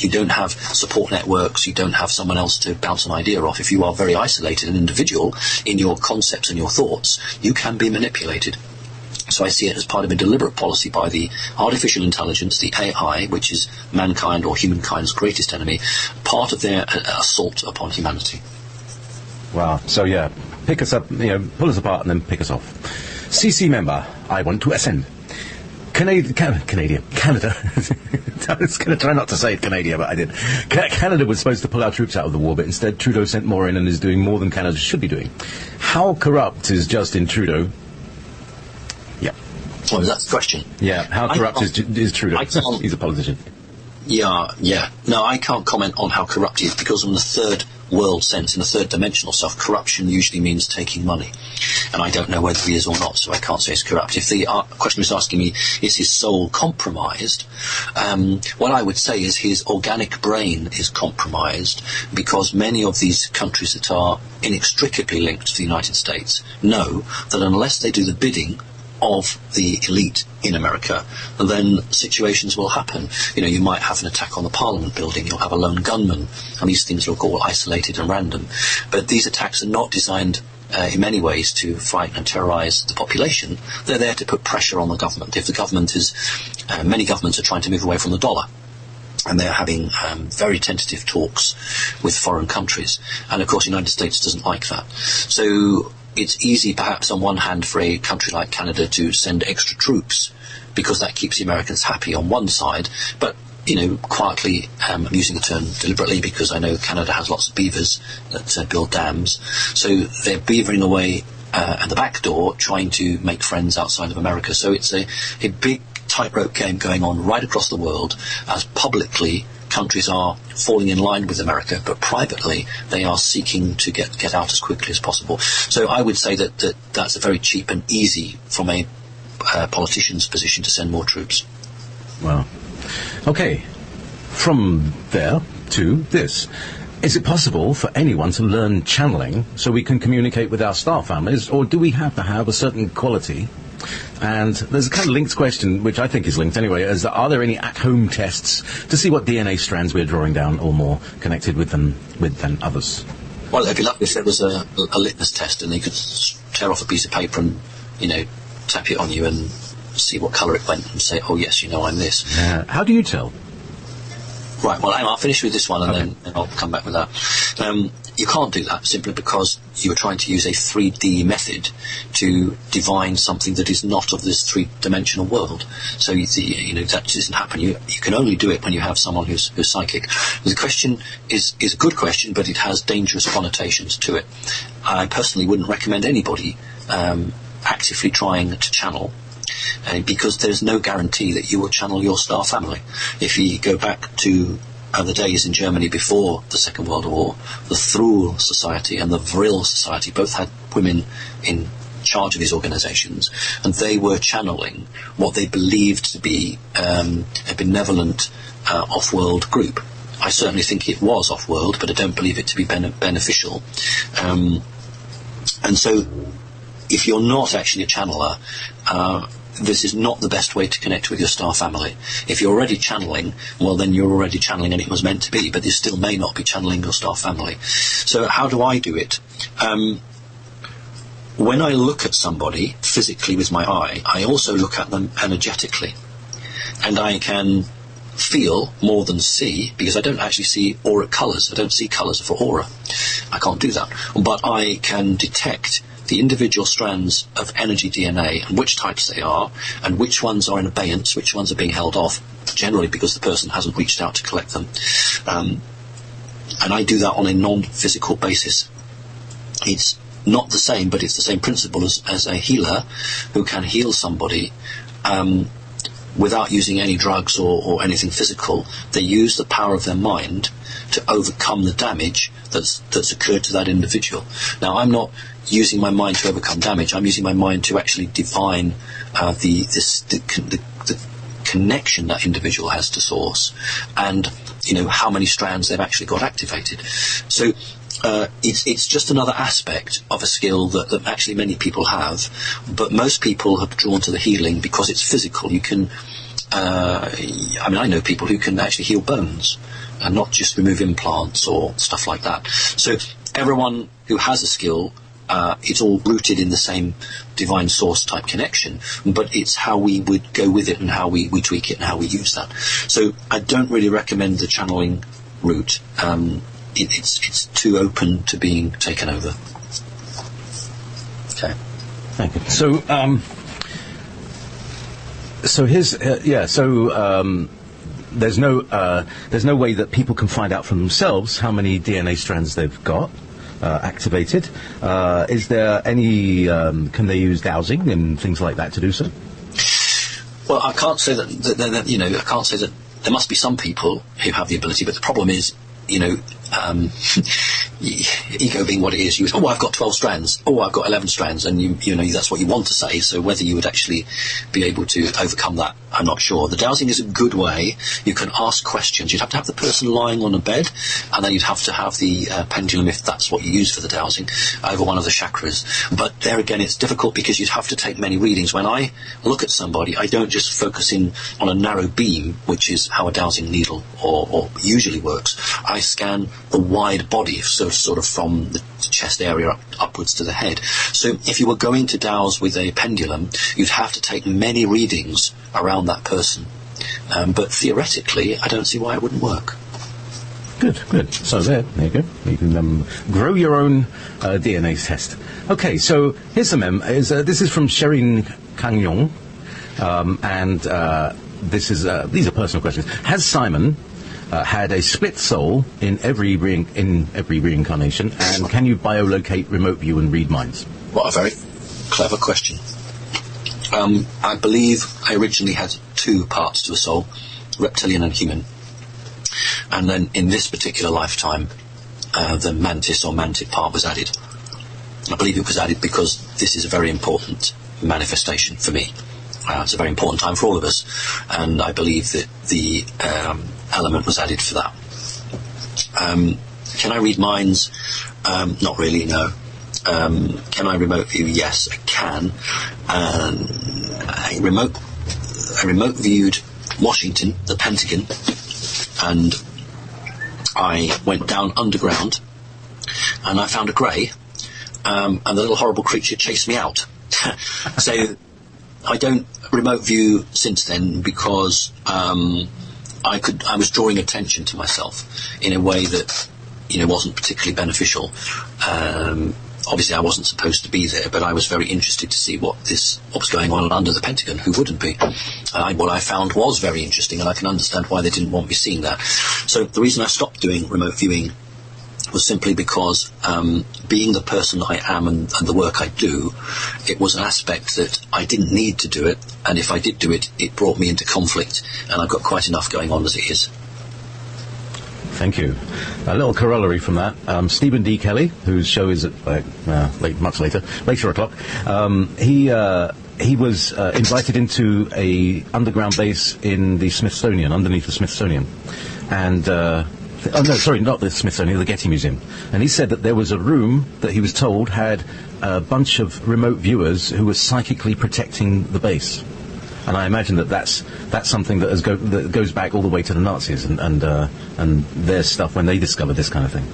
You don't have support networks, you don't have someone else to bounce an idea off. If you are very isolated and individual in your concepts and your thoughts, you can be manipulated. So I see it as part of a deliberate policy by the artificial intelligence, the AI, which is mankind or humankind's greatest enemy, part of their assault upon humanity. Wow. So yeah, pick us up, pull us apart and then pick us off. CC member, I want to ascend. Canada. I was going to try not to say it Canada, but I did. Canada was supposed to pull our troops out of the war, but instead Trudeau sent more in and is doing more than Canada should be doing. How corrupt is Justin Trudeau? Yeah. Well, that's the question. Yeah, how corrupt is Trudeau? He's a politician. Yeah. No, I can't comment on how corrupt he is, because in the third world sense, in the third dimensional self, corruption usually means taking money. And I don't know whether he is or not, so I can't say he's corrupt. If the question is asking me, is his soul compromised? What I would say is his organic brain is compromised, because many of these countries that are inextricably linked to the United States know that unless they do the bidding of the elite in America, then situations will happen. You might have an attack on the Parliament building, you'll have a lone gunman, and these things look all isolated and random. But these attacks are not designed in many ways to frighten and terrorise the population. They're there to put pressure on the government. If the government is, many governments are trying to move away from the dollar, and they're having very tentative talks with foreign countries. And of course the United States doesn't like that. So it's easy perhaps on one hand for a country like Canada to send extra troops, because that keeps the Americans happy on one side, but quietly, I'm using the term deliberately because I know Canada has lots of beavers that build dams, so they're beavering away at the back door, trying to make friends outside of America. So it's a big tightrope game going on right across the world, as publicly countries are falling in line with America, but privately they are seeking to get out as quickly as possible. So I would say that's a very cheap and easy from a politician's position to send more troops. Wow. Okay. From there to this. Is it possible for anyone to learn channeling so we can communicate with our star families, or do we have to have a certain quality? And there's a kind of linked question, which I think is linked anyway, is that are there any at-home tests to see what DNA strands we're drawing down or more connected with than others? Well, it'd be lovely if there was a litmus test and they could tear off a piece of paper and, tap it on you and see what colour it went and say, oh yes, I'm this. How do you tell? Right, well, I'll finish with this one and then I'll come back with that. You can't do that simply because you're trying to use a 3D method to divine something that is not of this three-dimensional world. So, that doesn't happen. You can only do it when you have someone who's psychic. The question is a good question, but it has dangerous connotations to it. I personally wouldn't recommend anybody actively trying to channel, because there's no guarantee that you will channel your star family. If you go back to the days in Germany before the Second World War, the Thruhl Society and the Vril Society both had women in charge of these organisations, and they were channeling what they believed to be a benevolent off-world group. I certainly think it was off-world, but I don't believe it to be beneficial. And so, if you're not actually a channeler, this is not the best way to connect with your star family. If you're already channeling, well, then you're already channeling and it was meant to be, but you still may not be channeling your star family. So how do I do it? When I look at somebody physically with my eye, I also look at them energetically. And I can feel more than see, because I don't actually see aura colours. I don't see colours for aura. I can't do that. But I can detect the individual strands of energy DNA and which types they are, and which ones are in abeyance, which ones are being held off, generally because the person hasn't reached out to collect them. And I do that on a non-physical basis. It's not the same, but it's the same principle as a healer who can heal somebody without using any drugs or anything physical. They use the power of their mind to overcome the damage that's occurred to that individual. Now, I'm not using my mind to overcome damage. I'm using my mind to actually divine the connection that individual has to source, and how many strands they've actually got activated. So it's just another aspect of a skill that actually many people have, but most people have drawn to the healing because it's physical. You can I know people who can actually heal bones and not just remove implants or stuff like that. So everyone who has a skill, it's all rooted in the same divine source type connection, but it's how we would go with it and how we tweak it and how we use that. So I don't really recommend the channeling route. It's too open to being taken over. Okay. Thank you. So here's there's no way that people can find out for themselves how many DNA strands they've got activated. Is there any? Can they use dowsing and things like that to do so? Well, I can't say that I can't say that there must be some people who have the ability, but the problem is, ego being what it is, I've got 12 strands, I've got 11 strands, and you know that's what you want to say. So whether you would actually be able to overcome that, I'm not sure. The dowsing is a good way. You can ask questions. You'd have to have the person lying on a bed, and then you'd have to have the pendulum, if that's what you use for the dowsing, over one of the chakras. But there again, it's difficult because you'd have to take many readings. When I look at somebody, I don't just focus in on a narrow beam, which is how a dowsing needle or usually works. I scan the wide body, so sort of from the chest area upwards to the head. So if you were going to dowse with a pendulum, you'd have to take many readings around that person. But theoretically, I don't see why it wouldn't work. Good. So there you go. You can grow your own DNA test. Okay, so here's the mem. This is from Sherin Kangyong, and these are personal questions. Has Simon had a split soul in every reincarnation, and can you biolocate, remote view, and read minds? What a very clever question. I believe I originally had two parts to a soul, reptilian and human. And then in this particular lifetime, the mantis or mantic part was added. I believe it was added because this is a very important manifestation for me. It's a very important time for all of us, and I believe that the element was added for that. Can I read minds? Not really, no. Can I remote view? Yes, I can. I remote viewed Washington, the Pentagon, and I went down underground, and I found a grey, and the little horrible creature chased me out. So I don't remote view since then because I was drawing attention to myself in a way that, wasn't particularly beneficial. Obviously, I wasn't supposed to be there, but I was very interested to see what was going on under the Pentagon. Who wouldn't be? What I found was very interesting, and I can understand why they didn't want me seeing that. So the reason I stopped doing remote viewing was simply because, being the person I am and the work I do, it was an aspect that I didn't need to do it, and if I did do it, it brought me into conflict, and I've got quite enough going on as it is. Thank you. A little corollary from that, Stephen D. Kelly, whose show is at much later o'clock, he was invited into a underground base in the Smithsonian, underneath the Smithsonian, and not the Smithsonian, the Getty Museum. And he said that there was a room that he was told had a bunch of remote viewers who were psychically protecting the base. And I imagine that's something that goes back all the way to the Nazis and their stuff when they discovered this kind of thing.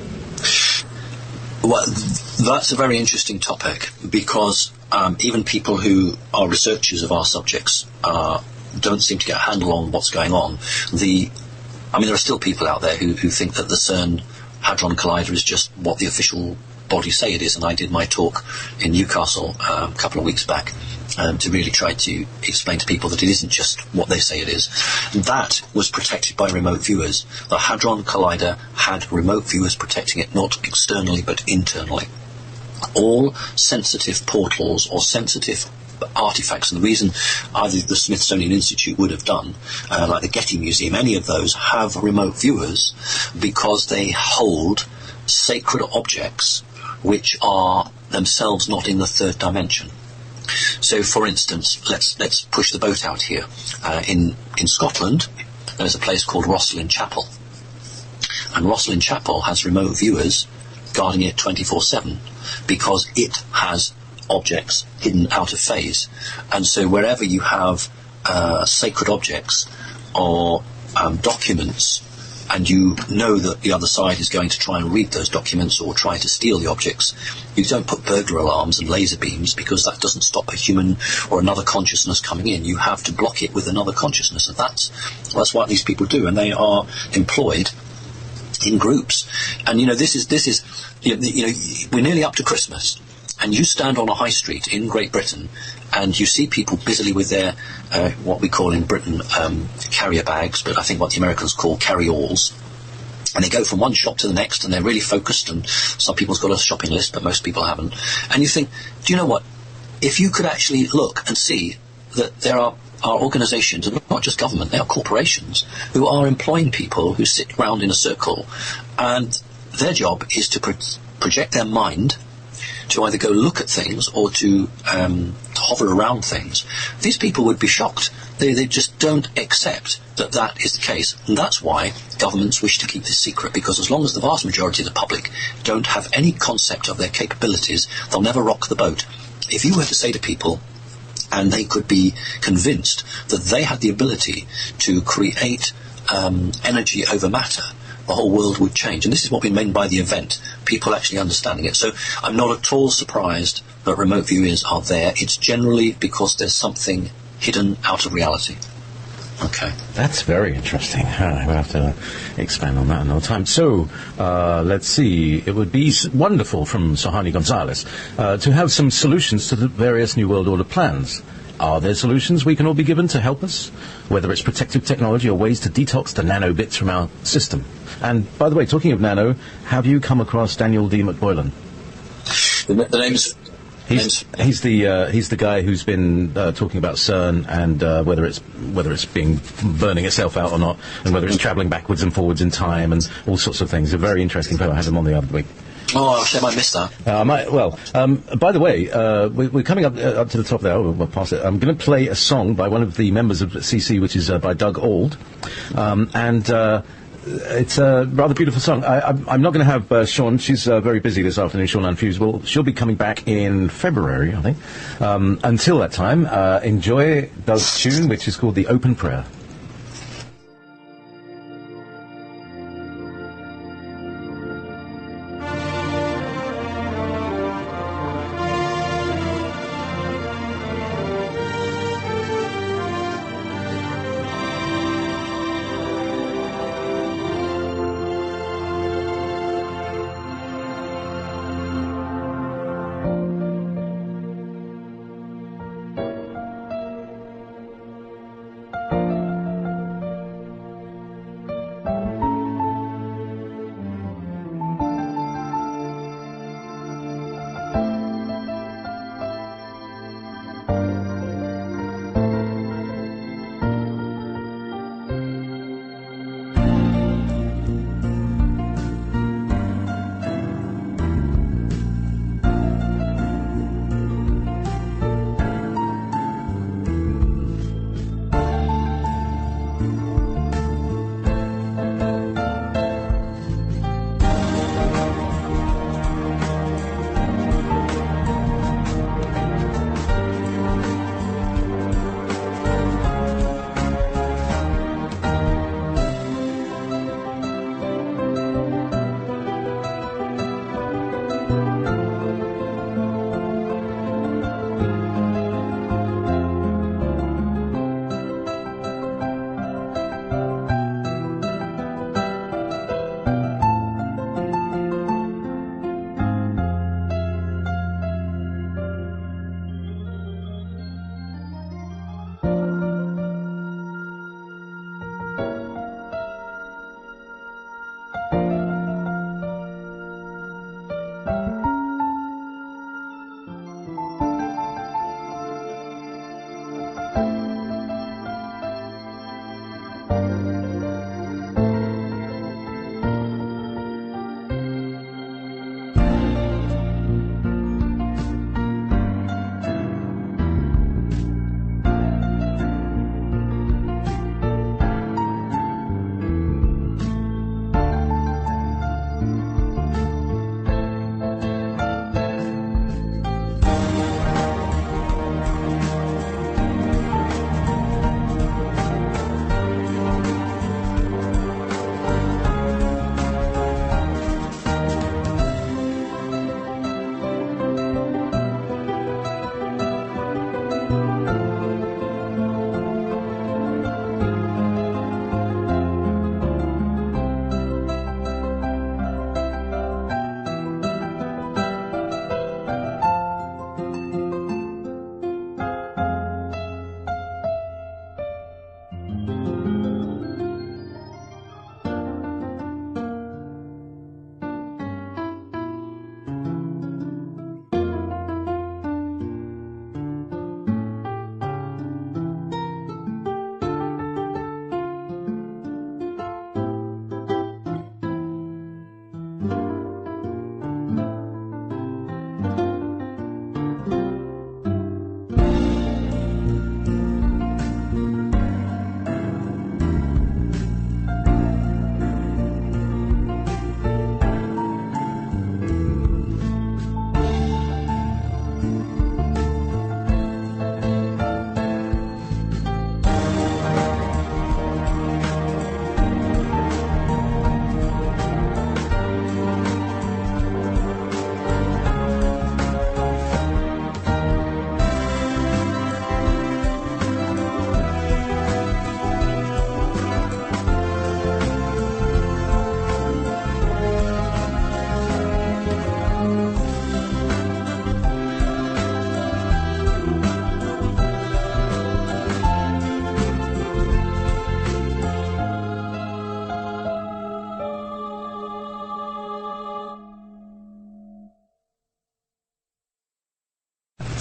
Well, that's a very interesting topic, because even people who are researchers of our subjects don't seem to get a handle on what's going on. There are still people out there who think that the CERN Hadron Collider is just what the official bodies say it is, and I did my talk in Newcastle a couple of weeks back to really try to explain to people that it isn't just what they say it is. That was protected by remote viewers. The Hadron Collider had remote viewers protecting it, not externally but internally. All sensitive portals or sensitive artifacts, and the reason either the Smithsonian Institute would have done, like the Getty Museum, any of those have remote viewers because they hold sacred objects which are themselves not in the third dimension. So, for instance, let's push the boat out here. In Scotland, there's a place called Rosslyn Chapel, and Rosslyn Chapel has remote viewers guarding it 24/7 because it has objects hidden out of phase. And so, wherever you have sacred objects or documents, and you know that the other side is going to try and read those documents or try to steal the objects, you don't put burglar alarms and laser beams, because that doesn't stop a human or another consciousness coming in. You have to block it with another consciousness, and that's what these people do, and they are employed in groups. And this is we're nearly up to Christmas, and you stand on a high street in Great Britain and you see people busily with their what we call in Britain carrier bags, but I think what the Americans call carry-alls, and they go from one shop to the next, and they're really focused, and some people's got a shopping list but most people haven't. And you think, do you know what, if you could actually look and see that there are organisations, and not just government, they are corporations who are employing people who sit round in a circle, and their job is to project their mind to either go look at things or to hover around things. These people would be shocked. They just don't accept that that is the case. And that's why governments wish to keep this secret, because as long as the vast majority of the public don't have any concept of their capabilities, they'll never rock the boat. If you were to say to people, and they could be convinced that they had the ability to create energy over matter, the whole world would change. And this is what we mean by the event, people actually understanding it. So I'm not at all surprised that remote viewers are there. It's generally because there's something hidden out of reality. Okay. That's very interesting. We'll have to expand on that another time. So, let's see. It would be wonderful from Sohani Gonzalez to have some solutions to the various New World Order plans. Are there solutions we can all be given to help us? Whether it's protective technology or ways to detox the nanobits from our system. And, by the way, talking of nano, have you come across Daniel D. McBoylan? The name's... He's the guy who's been talking about CERN and whether it's burning itself out or not, and whether it's travelling backwards and forwards in time and all sorts of things. A very interesting fellow. I had him on the other week. Oh, I might miss that. By the way, we're coming up to the top there. We'll pass it. I'm going to play a song by one of the members of CC, which is by Doug Auld, it's a rather beautiful song. I'm not going to have Sean. She's very busy this afternoon, Sean Unfused. Well, she'll be coming back in February, I think. Until that time, enjoy Doug's tune, which is called The Open Prayer.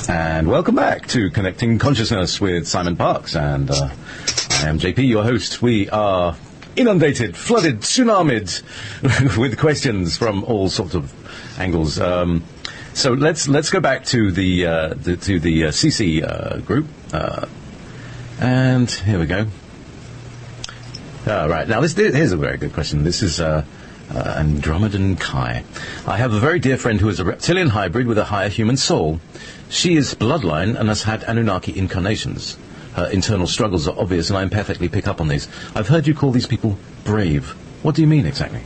And welcome back to Connecting Consciousness with Simon Parkes. And I am JP, your host. We are inundated, flooded, tsunamied with questions from all sorts of angles. So let's go back to the CC group. And here we go. Right, now here's a very good question. This is Andromedan Kai. I have a very dear friend who is a reptilian hybrid with a higher human soul. She is bloodline and has had Anunnaki incarnations. Her internal struggles are obvious, and I empathically pick up on these. I've heard you call these people brave. What do you mean exactly?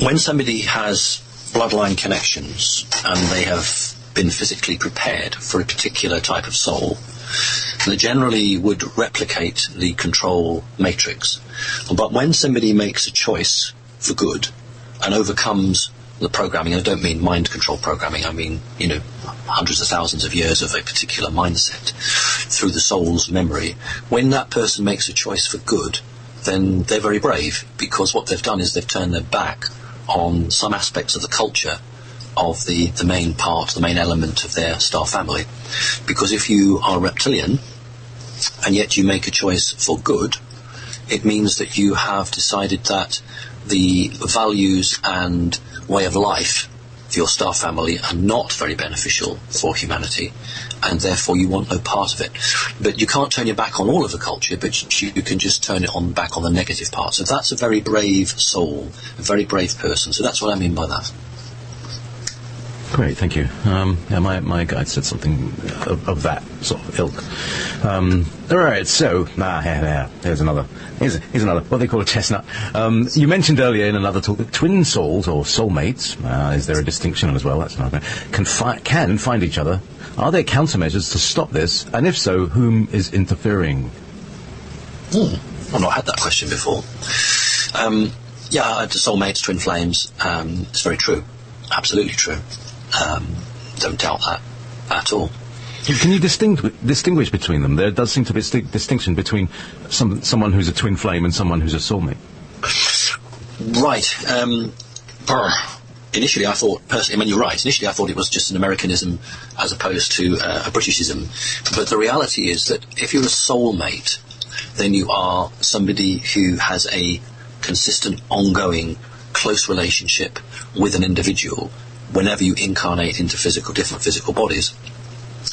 When somebody has bloodline connections and they have been physically prepared for a particular type of soul, they generally would replicate the control matrix. But when somebody makes a choice for good and overcomes the programming, I don't mean mind control programming, I mean, hundreds of thousands of years of a particular mindset through the soul's memory, when that person makes a choice for good, then they're very brave, because what they've done is they've turned their back on some aspects of the culture of the main part, the main element of their star family. Because if you are reptilian and yet you make a choice for good, it means that you have decided that the values and way of life of your star family are not very beneficial for humanity, and therefore you want no part of it. But you can't turn your back on all of the culture, but you can just turn it back on the negative part. So that's a very brave soul, a very brave person. So that's what I mean by that. Great, thank you. My guide said something of that sort of ilk. All right, so here's another. Here's another. What they call a chestnut. You mentioned earlier in another talk that twin souls or soulmates. Is there a distinction as well? That's another. Can find each other. Are there countermeasures to stop this? And if so, whom is interfering? I've not had that question before. Soulmates, twin flames. It's very true. Absolutely true. Don't doubt that at all. Can you distinguish between them? There does seem to be a distinction between someone who's a twin flame and someone who's a soulmate. Right. initially I thought, personally, I mean, you're right, initially I thought it was just an Americanism as opposed to a Britishism. But the reality is that if you're a soulmate, then you are somebody who has a consistent, ongoing, close relationship with an individual whenever you incarnate into different physical bodies.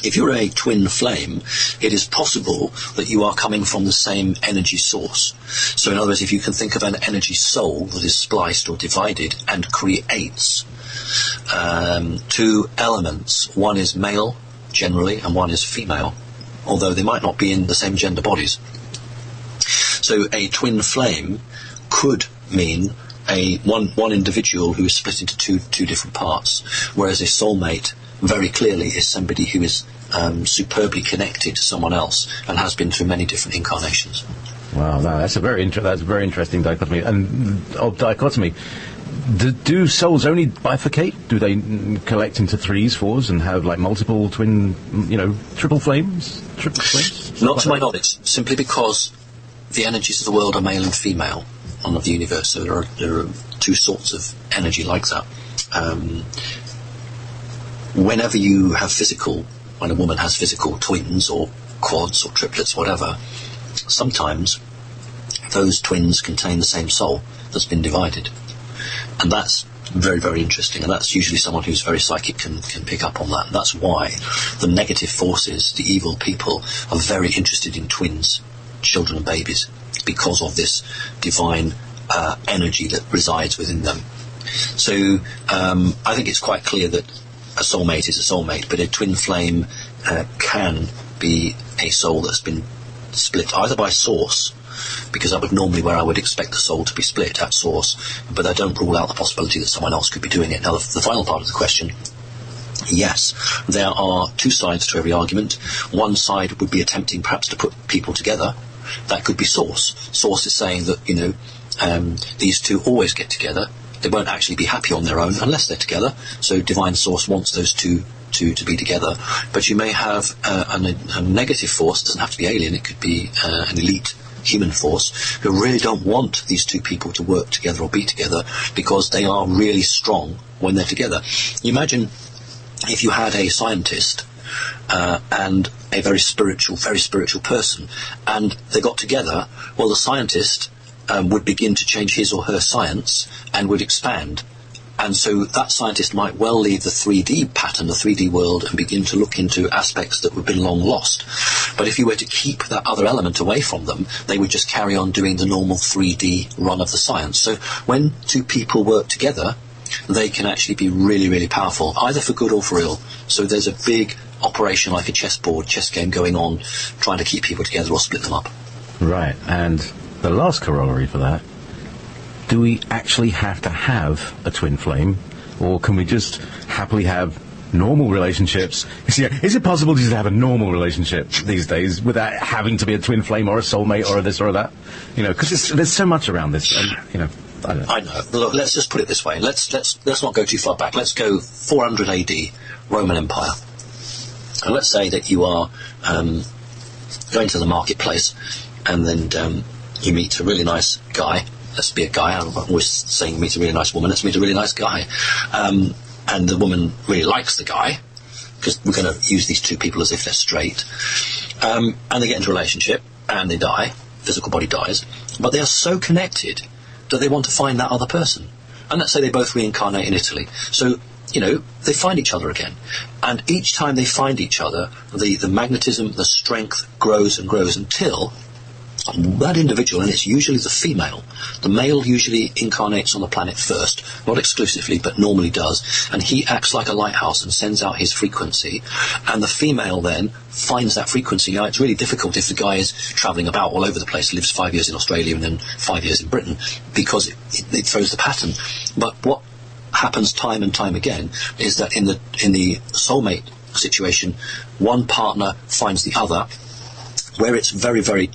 If you're a twin flame, it is possible that you are coming from the same energy source. So in other words, if you can think of an energy soul that is spliced or divided and creates two elements, one is male generally and one is female, although they might not be in the same gender bodies. So a twin flame could mean one individual who is split into two different parts, whereas a soulmate very clearly is somebody who is superbly connected to someone else and has been through many different incarnations. Wow, that's a very interesting dichotomy. And of dichotomy, do souls only bifurcate? Do they collect into threes, fours, and have like multiple twin, triple flames? Not to my knowledge, simply because the energies of the world are male and female of the universe. So there are two sorts of energy like that. Whenever you have when a woman has physical twins or quads or triplets, whatever, sometimes those twins contain the same soul that's been divided. And that's very, very interesting. And that's usually someone who's very psychic can pick up on that. And that's why the negative forces, the evil people, are very interested in twins, children and babies, because of this divine energy that resides within them. So I think it's quite clear that a soulmate is a soulmate, but a twin flame can be a soul that's been split either by source, because that would normally where I would expect the soul to be split at source, but I don't rule out the possibility that someone else could be doing it. Now, the final part of the question, yes, there are two sides to every argument. One side would be attempting perhaps to put people together. That could be source. Source is saying that, these two always get together. They won't actually be happy on their own unless they're together. So divine source wants those two to be together. But you may have a negative force. It doesn't have to be alien. It could be an elite human force who really don't want these two people to work together or be together because they are really strong when they're together. You imagine if you had a scientist and a very spiritual person, and they got together. Well, the scientist would begin to change his or her science and would expand. And so that scientist might well leave the 3D pattern, the 3D world, and begin to look into aspects that would have been long lost. But if you were to keep that other element away from them, they would just carry on doing the normal 3D run of the science. So when two people work together, they can actually be really, really powerful, either for good or for ill. So there's a big operation like a chess game going on, trying to keep people together or split them up. Right, and the last corollary for that, do we actually have to have a twin flame, or can we just happily have normal relationships? Is it possible to just have a normal relationship these days without having to be a twin flame or a soulmate or this or that? Because there's so much around this, and, I don't know. I know. Look, let's just put it this way. Let's not go too far back. Let's go 400 AD, Roman Empire. And let's say that you are going to the marketplace, and then you meet a really nice guy. Let's be a guy. I'm always saying meet a really nice woman. Let's meet a really nice guy. And the woman really likes the guy, because we're going to use these two people as if they're straight. And they get into a relationship, and they die. Physical body dies. But they are so connected that they want to find that other person. And let's say they both reincarnate in Italy. So, they find each other again. And each time they find each other, the magnetism, the strength grows and grows until that individual, and it's usually the female. The male usually incarnates on the planet first, not exclusively, but normally does, and he acts like a lighthouse and sends out his frequency, and the female then finds that frequency. Now, it's really difficult if the guy is travelling about all over the place, lives 5 years in Australia and then 5 years in Britain, because it throws the pattern. But what happens time and time again is that in the soulmate situation, one partner finds the other. Where it's very, very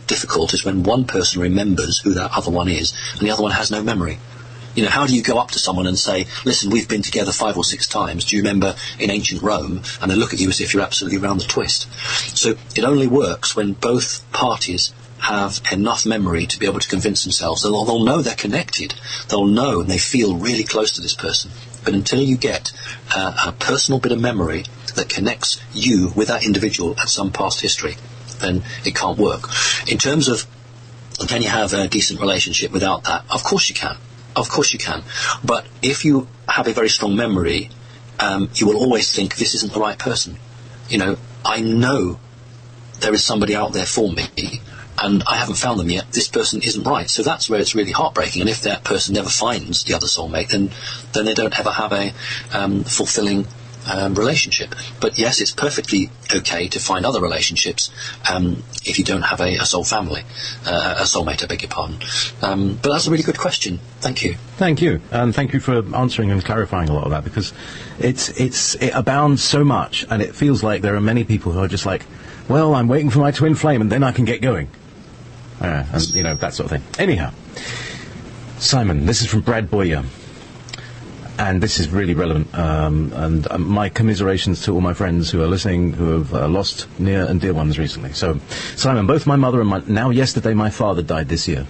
difficult is when one person remembers who that other one is and the other one has no memory. How do you go up to someone and say, listen, we've been together 5 or 6 times, do you remember in ancient Rome? And they look at you as if you're absolutely round the twist. So it only works when both parties have enough memory to be able to convince themselves. They'll know they're connected. They'll know and they feel really close to this person. But until you get a personal bit of memory that connects you with that individual at some past history, then it can't work. In terms of, can you have a decent relationship without that? Of course you can. Of course you can. But if you have a very strong memory, you will always think, this isn't the right person. You know, I know there is somebody out there for me, and I haven't found them yet. This person isn't right. So that's where it's really heartbreaking. And if that person never finds the other soulmate, then they don't ever have a fulfilling relationship. But yes, it's perfectly okay to find other relationships if you don't have a soul family, a soulmate, I beg your pardon. But that's a really good question. Thank you. Thank you, and thank you for answering and clarifying a lot of that, because it abounds so much, and it feels like there are many people who are just like, well, I'm waiting for my twin flame, and then I can get going. And, you know, that sort of thing. Anyhow, Simon, this is from Brad Boyer. And this is really relevant, and my commiserations to all my friends who are listening who have lost near and dear ones recently. So, Simon, both my mother and now yesterday my father died this year.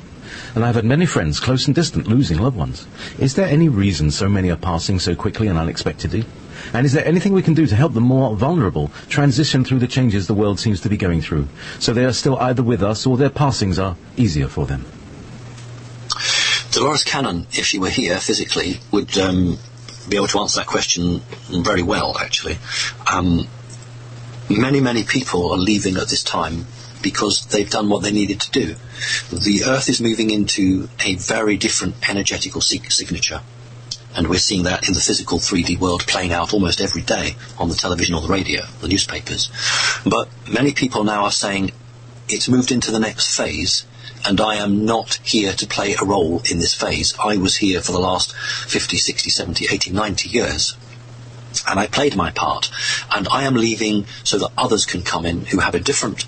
And I've had many friends, close and distant, losing loved ones. Is there any reason so many are passing so quickly and unexpectedly? And is there anything we can do to help the more vulnerable transition through the changes the world seems to be going through, so they are still either with us or their passings are easier for them? Dolores Cannon, if she were here physically, would be able to answer that question very well, actually. Many people are leaving at this time because they've done what they needed to do. The Earth is moving into a very different energetical signature. And we're seeing that in the physical 3D world playing out almost every day on the television or the radio, the newspapers. But many people now are saying, it's moved into the next phase, and I am not here to play a role in this phase. I was here for the last 50, 60, 70, 80, 90 years, and I played my part. And I am leaving so that others can come in who have a different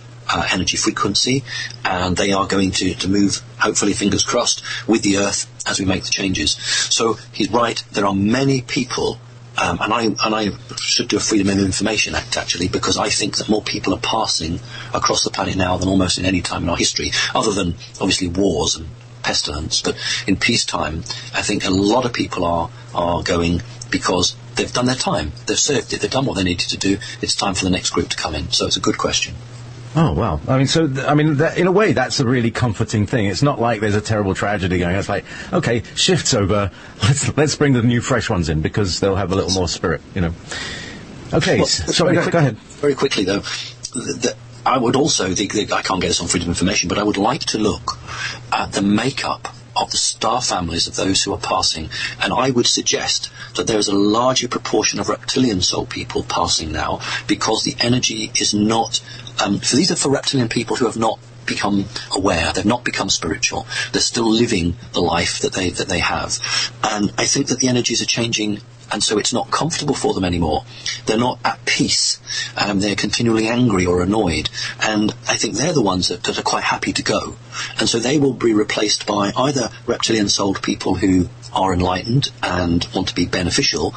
energy frequency, and they are going to move, hopefully, fingers crossed, with the Earth as we make the changes. So he's right, there are many people, and I should do a Freedom of Information Act, actually, because I think that more people are passing across the planet now than almost in any time in our history, other than, obviously, wars and pestilence. But in peacetime, I think a lot of people are going because they've done their time, they've served it, they've done what they needed to do. It's time for the next group to come in. So it's a good question. Oh, wow. I mean, that, in a way, that's a really comforting thing. It's not like there's a terrible tragedy going. It's like, okay, shift's over. Let's bring the new fresh ones in, because they'll have a little more spirit, you know. Okay, well, sorry, go ahead. Very quickly, though, I would also, I can't get this on Freedom of Information, but I would like to look at the makeup of the star families of those who are passing, and I would suggest that there is a larger proportion of reptilian soul people passing now, because the energy is not, so these are for reptilian people who have not become aware, they've not become spiritual, they're still living the life that they have, and I think that the energies are changing, and so it's not comfortable for them anymore. They're not at peace. They're continually angry or annoyed. And I think they're the ones that are quite happy to go. And so they will be replaced by either reptilian-souled people who are enlightened and want to be beneficial,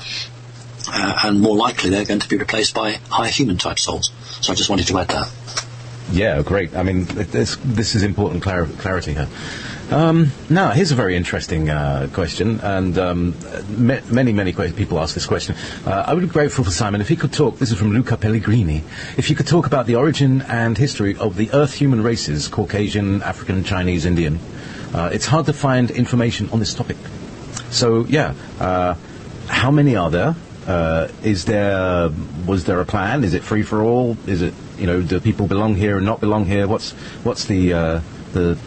and more likely they're going to be replaced by higher human-type souls. So I just wanted to add that. Yeah, great. I mean, this is important clarity here. Now, here's a very interesting question, and many people ask this question. I would be grateful for Simon if he could talk, this is from Luca Pellegrini, if you could talk about the origin and history of the Earth human races, Caucasian, African, Chinese, Indian. It's hard to find information on this topic. So, yeah, how many are there? Was there a plan? Is it free for all? Is it, do people belong here and not belong here? What's the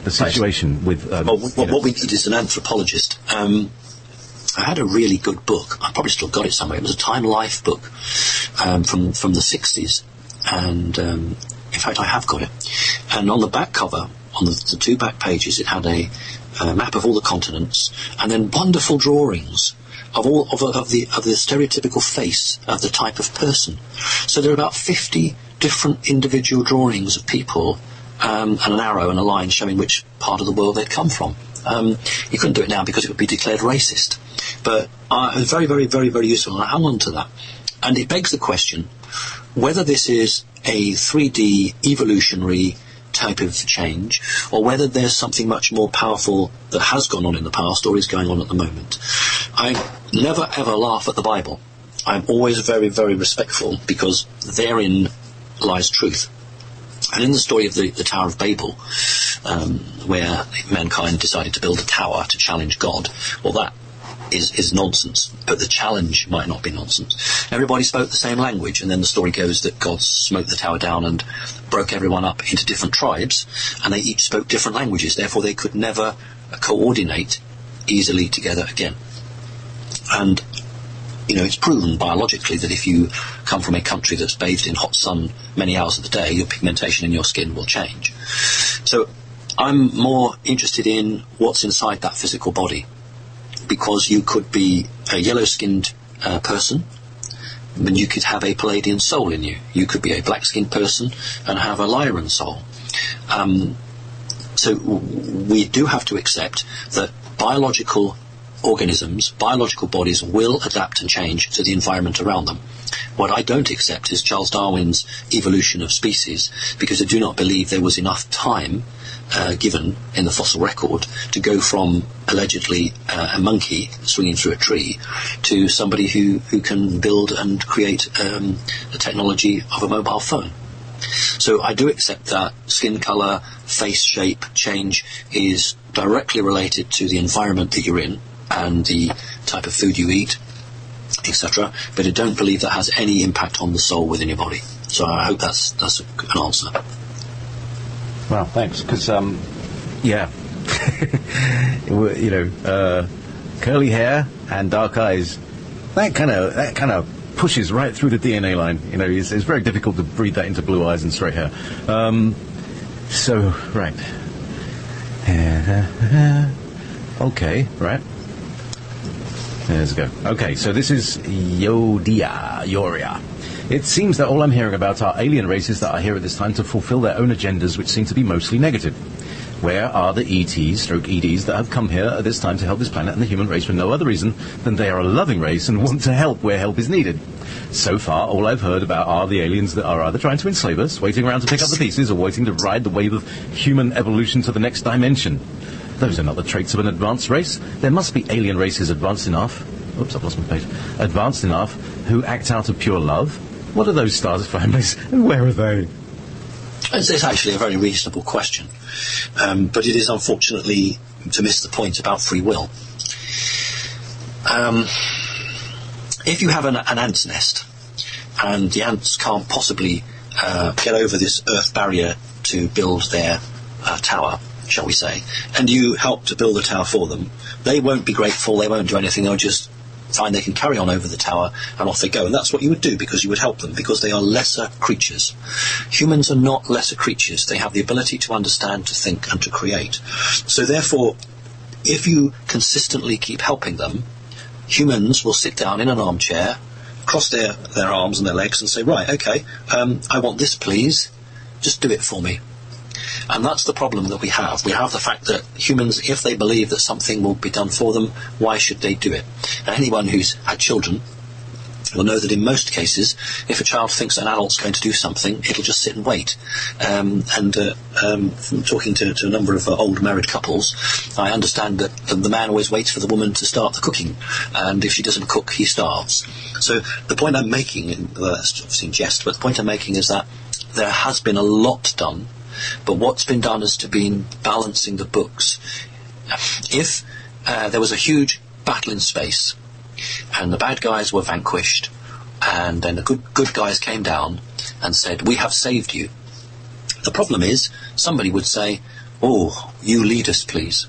situation with... what we need is an anthropologist. I had a really good book. I probably still got it somewhere. It was a Time Life book from the 60s. And, in fact, I have got it. And on the back cover, on the two back pages, it had a map of all the continents, and then wonderful drawings of the stereotypical face of the type of person. So there are about 50 different individual drawings of people, and an arrow and a line showing which part of the world they'd come from. You couldn't do it now because it would be declared racist. But it was very, very, very, very useful, and I hung on to that. And it begs the question whether this is a 3D evolutionary type of change, or whether there's something much more powerful that has gone on in the past or is going on at the moment. I never ever laugh at the Bible. I'm always very, very respectful, because therein lies truth. And in the story of the Tower of Babel, where mankind decided to build a tower to challenge God, well, that is nonsense, but the challenge might not be nonsense. Everybody spoke the same language, and then the story goes that God smote the tower down and broke everyone up into different tribes, and they each spoke different languages, therefore they could never coordinate easily together again. And it's proven biologically that if you come from a country that's bathed in hot sun many hours of the day, your pigmentation in your skin will change. So I'm more interested in what's inside that physical body, because you could be a yellow-skinned person, and you could have a Palladian soul in you. You could be a black-skinned person and have a Lyran soul. So we do have to accept that biological organisms, biological bodies, will adapt and change to the environment around them. What I don't accept is Charles Darwin's evolution of species, because I do not believe there was enough time given in the fossil record to go from allegedly a monkey swinging through a tree to somebody who can build and create the technology of a mobile phone. So I do accept that skin colour, face shape change is directly related to the environment that you're in and the type of food you eat, etc. But I don't believe that has any impact on the soul within your body. So I hope that's an answer. Well, thanks. Because, curly hair and dark eyes, that kind of pushes right through the DNA line. It's very difficult to breed that into blue eyes and straight hair. Right. Okay, right. Let's go. Okay, so this is Yoria. It seems that all I'm hearing about are alien races that are here at this time to fulfill their own agendas, which seem to be mostly negative. Where are the ETs/EDs that have come here at this time to help this planet and the human race for no other reason than they are a loving race and want to help where help is needed? So far, all I've heard about are the aliens that are either trying to enslave us, waiting around to pick up the pieces, or waiting to ride the wave of human evolution to the next dimension. Those are not the traits of an advanced race. There must be alien races advanced enough. Oops, I've lost my page. Advanced enough who act out of pure love. What are those stars families, and where are they? It's actually a very reasonable question, but it is unfortunately to miss the point about free will. If you have an ant's nest, and the ants can't possibly get over this earth barrier to build their tower, shall we say, and you help to build a tower for them, they won't be grateful, they won't do anything, they'll just find they can carry on over the tower and off they go. And that's what you would do, because you would help them, because they are lesser creatures. Humans are not lesser creatures. They have the ability to understand, to think and to create. So therefore, if you consistently keep helping them, humans will sit down in an armchair, cross their arms and their legs and say, right, okay, I want this please, just do it for me. And that's the problem that we have. We have the fact that humans, if they believe that something will be done for them, why should they do it? And anyone who's had children will know that in most cases, if a child thinks an adult's going to do something, it'll just sit and wait. From talking to a number of old married couples, I understand that the man always waits for the woman to start the cooking, and if she doesn't cook, he starves. So the point I'm making, well, that's obviously in jest, but the point I'm making is that there has been a lot done, but what's been done is to be balancing the books. If there was a huge battle in space, and the bad guys were vanquished, and then the good guys came down and said, we have saved you. The problem is, somebody would say, oh, you lead us, please.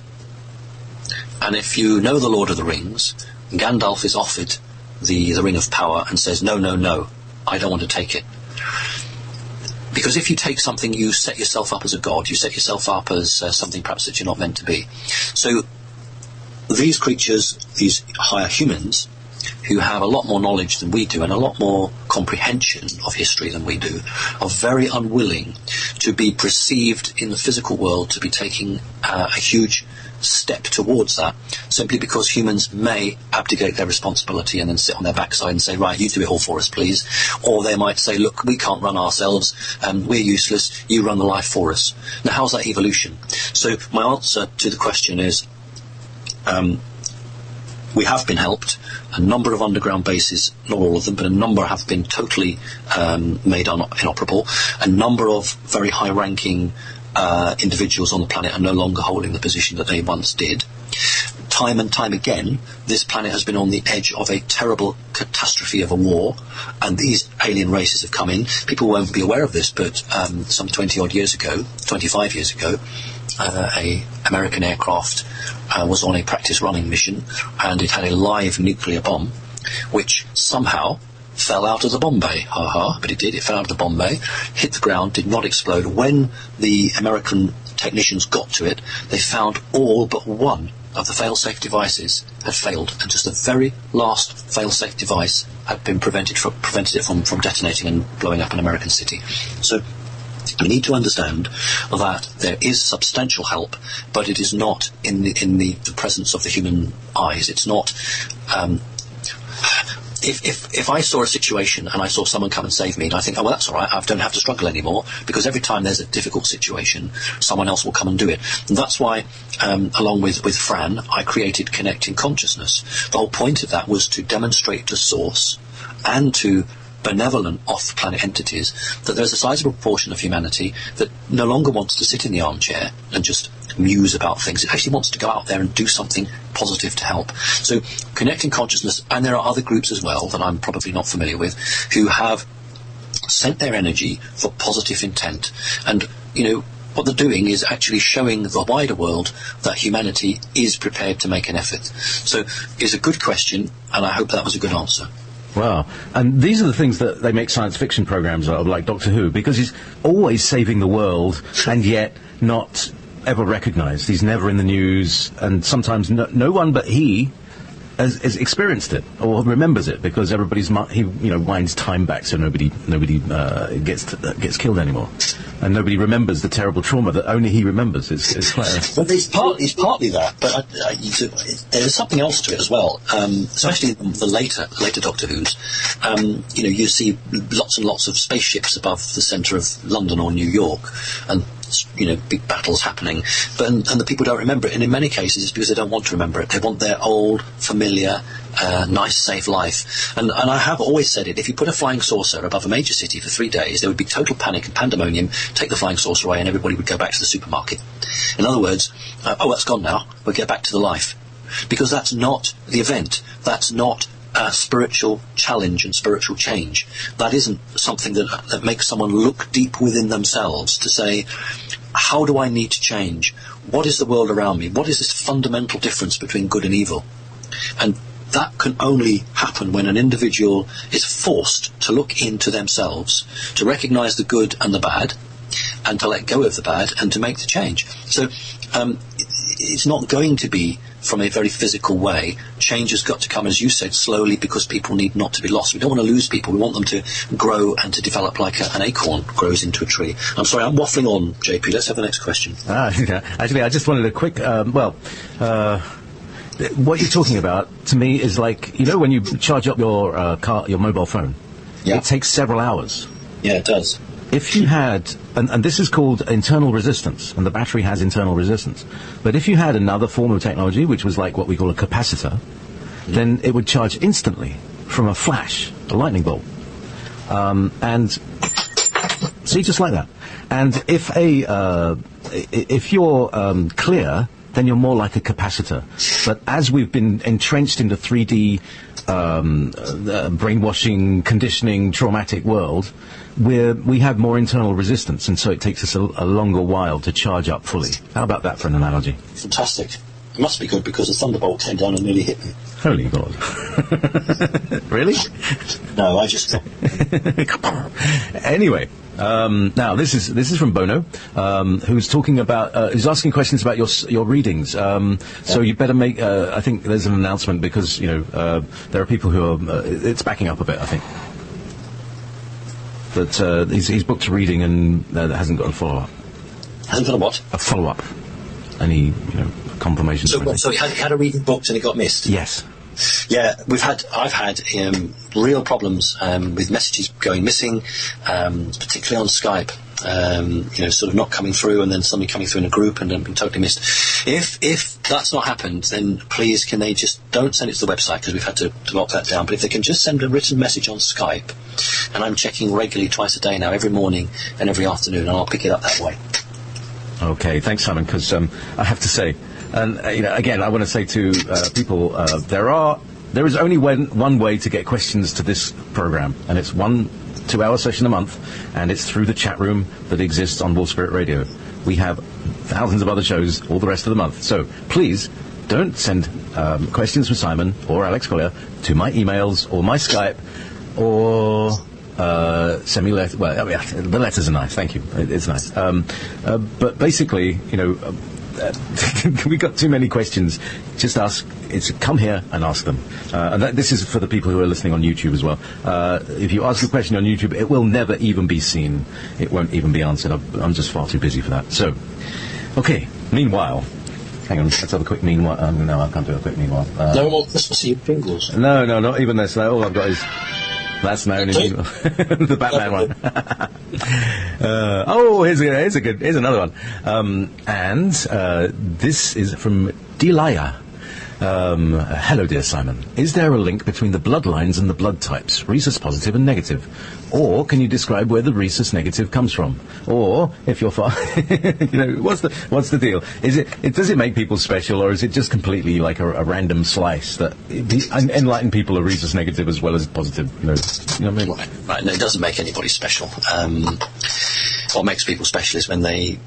And if you know the Lord of the Rings, Gandalf is offered the Ring of Power and says, no, no, no, I don't want to take it. Because if you take something, you set yourself up as a god, you set yourself up as something perhaps that you're not meant to be. So these creatures, these higher humans, who have a lot more knowledge than we do and a lot more comprehension of history than we do, are very unwilling to be perceived in the physical world to be taking a huge step towards that, simply because humans may abdicate their responsibility and then sit on their backside and say, right, you do it all for us, please. Or they might say, look, we can't run ourselves, we're useless, you run the life for us. Now, how's that evolution? So my answer to the question is, we have been helped. A number of underground bases, not all of them, but a number have been totally made inoperable. A number of very high-ranking individuals on the planet are no longer holding the position that they once did. Time and time again, this planet has been on the edge of a terrible catastrophe of a war, and these alien races have come in. People won't be aware of this, but some 25 years ago, a American aircraft was on a practice running mission, and it had a live nuclear bomb, which somehow fell out of the bomb bay. But it did. It fell out of the bomb bay, hit the ground, did not explode. When the American technicians got to it, they found all but one of the fail-safe devices had failed, and just the very last fail-safe device had been prevented it from detonating and blowing up an American city. So we need to understand that there is substantial help, but it is not in the presence of the human eyes. It's not. If I saw a situation and I saw someone come and save me, and I think, oh, well, that's all right, I don't have to struggle anymore, because every time there's a difficult situation, someone else will come and do it. And that's why, along with Fran, I created Connecting Consciousness. The whole point of that was to demonstrate to source and to benevolent off-planet entities that there's a sizable proportion of humanity that no longer wants to sit in the armchair and just muse about things. It actually wants to go out there and do something positive to help. So Connecting Consciousness, and there are other groups as well that I'm probably not familiar with, who have sent their energy for positive intent. And, what they're doing is actually showing the wider world that humanity is prepared to make an effort. So it's a good question, and I hope that was a good answer. Wow. And these are the things that they make science fiction programs of, like Doctor Who, because he's always saving the world and yet not ever recognised. He's never in the news, and sometimes no one but he has experienced it or remembers it, because he winds time back so nobody gets killed anymore, and nobody remembers the terrible trauma that only he remembers. It's hilarious. But it's partly that, but there's something else to it as well, especially the later Doctor Who's. You see lots and lots of spaceships above the centre of London or New York, and big battles happening, and the people don't remember it, and in many cases it's because they don't want to remember it. They want their old, familiar, nice, safe life. And I have always said it, if you put a flying saucer above a major city for 3 days, there would be total panic and pandemonium. Take the flying saucer away and everybody would go back to the supermarket. In other words, that's gone now, we'll get back to the life. Because that's not the event. That's not spiritual challenge and spiritual change. That isn't something that makes someone look deep within themselves to say, how do I need to change? What is the world around me? What is this fundamental difference between good and evil? And that can only happen when an individual is forced to look into themselves, to recognise the good and the bad, and to let go of the bad and to make the change. So it's not going to be from a very physical way. Change has got to come, as you said, slowly, because people need not to be lost. We don't want to lose people. We want them to grow and to develop like an acorn grows into a tree. I'm sorry, I'm waffling on, JP. Let's have the next question. Actually, I just wanted a quick, what you're talking about, to me, is like, when you charge up your mobile phone, it takes several hours. Yeah, it does. If you had, and this is called internal resistance, and the battery has internal resistance, but if you had another form of technology, which was like what we call a capacitor, then it would charge instantly from a flash, a lightning bolt. And see, just like that. And if you're clear, then you're more like a capacitor. But as we've been entrenched in the 3D brainwashing, conditioning, traumatic world, we have more internal resistance, and so it takes us a longer while to charge up fully. How about that for an analogy? Fantastic. It must be good, because a thunderbolt came down and nearly hit me. Holy God. Really? No, I just... Anyway, now this is from Bono, who's talking about, who's asking questions about your readings. So you better make, I think there's an announcement, because, there are people who are, it's backing up a bit, I think. But he's booked a reading and hasn't got a follow-up. Hasn't got a what? A follow-up. And he, confirmation. So he had a reading booked and it got missed? Yes. Yeah, I've had real problems with messages going missing, particularly on Skype. Sort of not coming through, and then something coming through in a group and then being totally missed. If that's not happened, then please can they just don't send it to the website, because we've had to lock that down. But if they can just send a written message on Skype, and I'm checking regularly twice a day now, every morning and every afternoon, and I'll pick it up that way. Okay, thanks, Simon. Because I have to say, and again, I want to say to people, there is only one way to get questions to this program, and it's 1-2 hour session a month, and it's through the chat room that exists on Wolf Spirit Radio. We have thousands of other shows all the rest of the month. So please don't send questions for Simon or Alex Collier to my emails or my Skype, or send me letters. Well, the letters are nice. Thank you. It's nice. But basically, we got too many questions. Just ask. Come here and ask them. And this is for the people who are listening on YouTube as well. If you ask a question on YouTube, it will never even be seen. It won't even be answered. I'm just far too busy for that. So, okay. Meanwhile, hang on. Let's have a quick meanwhile. No, I can't do a quick meanwhile. No more Christmas Eve Pringles. No, not even this. All I've got is. That's my only meanwhile. The Batman one. Here's another one. And this is from Delia. Hello, dear Simon. Is there a link between the bloodlines and the blood types, rhesus positive and negative? Or can you describe where the rhesus negative comes from? Or, if you're what's the deal? Does it make people special, or is it just completely like a random slice that enlightened people are rhesus negative as well as positive? You know what I mean? Right. No, it doesn't make anybody special. What makes people special is when they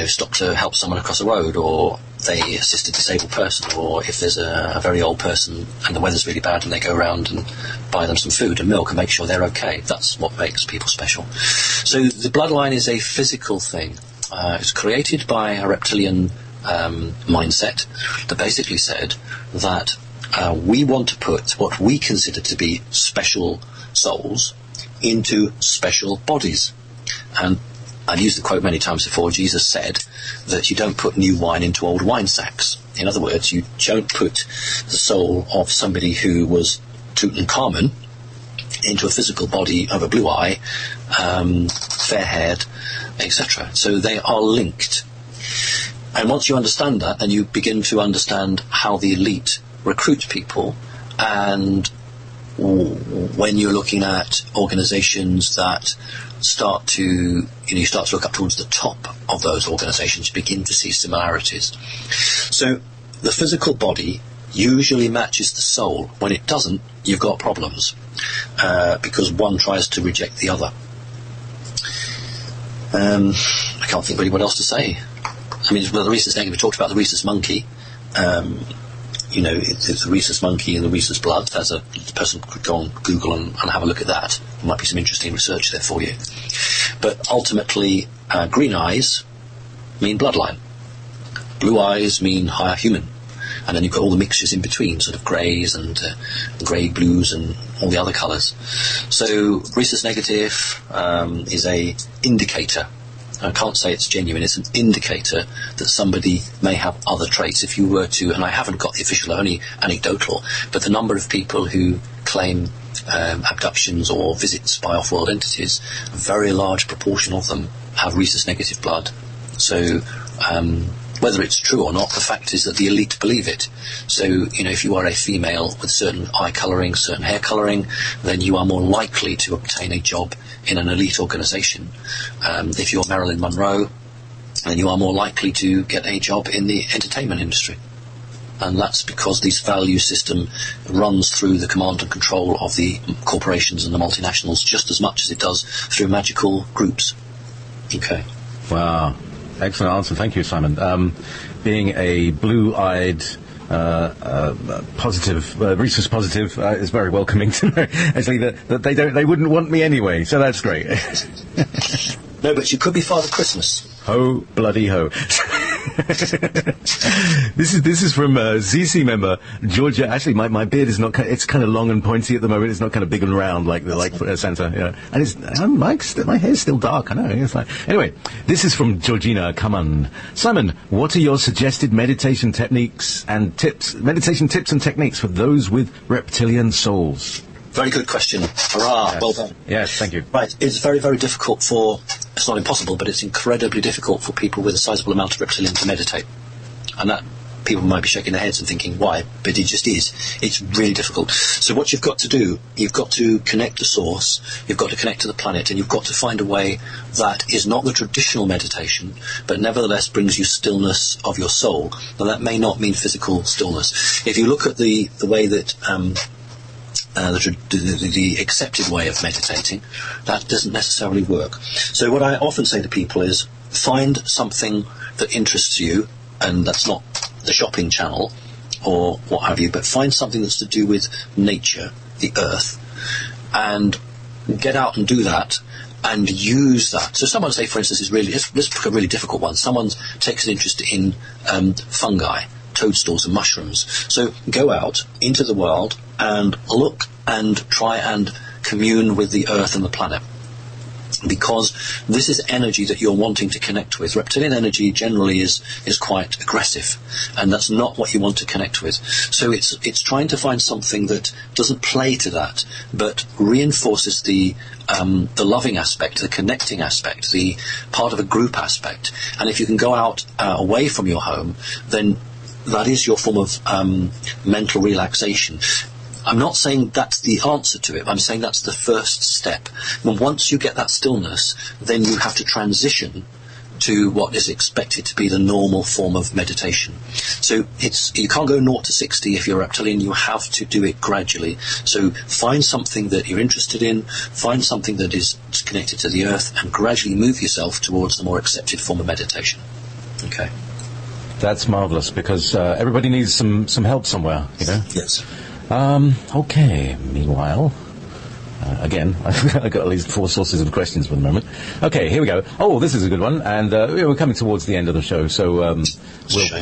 stop to help someone across the road, or they assist a disabled person, or if there's a very old person and the weather's really bad and they go around and buy them some food and milk and make sure they're okay. That's what makes people special. So the bloodline is a physical thing. It's created by a reptilian mindset that basically said that we want to put what we consider to be special souls into special bodies. And I've used the quote many times before. Jesus said that you don't put new wine into old wine sacks. In other words, you don't put the soul of somebody who was Tutankhamun into a physical body of a blue eye, fair-haired, etc. So they are linked. And once you understand that, then you begin to understand how the elite recruit people, and when you're looking at organisations that start to look up towards the top of those organisations, you begin to see similarities. So the physical body usually matches the soul. When it doesn't, you've got problems, because one tries to reject the other. I can't think really what else to say. I mean, the rhesus negative, we talked about the rhesus monkey. It's the rhesus monkey and the rhesus blood. The person could go on Google and have a look at that. There might be some interesting research there for you. But ultimately, green eyes mean bloodline. Blue eyes mean higher human. And then you've got all the mixtures in between, sort of greys and grey blues and all the other colours. So rhesus negative is a indicator. I can't say it's genuine, it's an indicator that somebody may have other traits. If you were to, and I haven't got the official, only anecdotal, but the number of people who claim abductions or visits by off-world entities, a very large proportion of them have rhesus negative blood. So whether it's true or not, the fact is that the elite believe it. So, if you are a female with certain eye colouring, certain hair colouring, then you are more likely to obtain a job in an elite organisation. If you're Marilyn Monroe, then you are more likely to get a job in the entertainment industry. And that's because this value system runs through the command and control of the corporations and the multinationals just as much as it does through magical groups. Okay. Wow. Excellent answer. Thank you, Simon. Being a blue-eyed, positive, rhesus positive, is very welcoming to know. Actually, that they wouldn't want me anyway, so that's great. No, but you could be Father Christmas. Ho, bloody ho. This is from ZC member Georgia. Actually, my beard is not. It's kind of long and pointy at the moment. It's not kind of big and round like Santa. Yeah. And it's my hair's still dark. I know. It's like anyway. This is from Georgina. Come on, Simon. What are your suggested meditation techniques and tips? Meditation tips and techniques for those with reptilian souls. Very good question. Hurrah! Yes. Well done. Yes, thank you. Right, it's very, very difficult it's not impossible, but it's incredibly difficult for people with a sizable amount of reptilian to meditate. And that, people might be shaking their heads and thinking, why? But it just is. It's really difficult. So what you've got to do, you've got to connect the source, you've got to connect to the planet, and you've got to find a way that is not the traditional meditation, but nevertheless brings you stillness of your soul. Now that may not mean physical stillness. If you look at the way that the accepted way of meditating, that doesn't necessarily work. So what I often say to people is, find something that interests you, and that's not the shopping channel or what have you, but find something that's to do with nature, the earth, and get out and do that and use that. So someone, say for instance, let's pick a really difficult one. Someone takes an interest in fungi, toadstools and mushrooms. So go out into the world and look and try and commune with the earth and the planet, because this is energy that you're wanting to connect with. Reptilian energy generally is quite aggressive, and that's not what you want to connect with. So it's trying to find something that doesn't play to that, but reinforces the loving aspect, the connecting aspect, the part of a group aspect. And if you can go out away from your home, then that is your form of mental relaxation. I'm not saying that's the answer to it. I'm saying that's the first step. And once you get that stillness, then you have to transition to what is expected to be the normal form of meditation. So you can't go 0 to 60 if you're reptilian. You have to do it gradually. So find something that you're interested in, find something that is connected to the earth, and gradually move yourself towards the more accepted form of meditation. Okay. That's marvellous, because everybody needs some help somewhere, you know? Yes. Okay, meanwhile, again, I've got at least 4 sources of questions for the moment. Okay, here we go. Oh, this is a good one, and we're coming towards the end of the show, so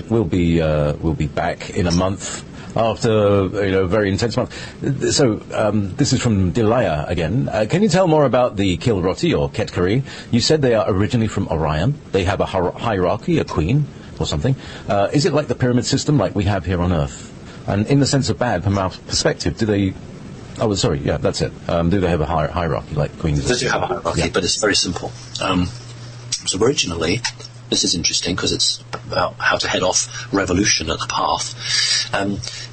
we'll be back in a month after a very intense month. So this is from Delia again. Can you tell more about the Kilroti or Ketkari? You said they are originally from Orion. They have a hierarchy, a queen or something. Is it like the pyramid system like we have here on Earth? And in the sense of bad, from our perspective, do they... Oh, sorry, yeah, that's it. Do they have a hierarchy like queens? They do have a hierarchy, but it's very simple. So originally, this is interesting because it's about how to head off revolution at the path.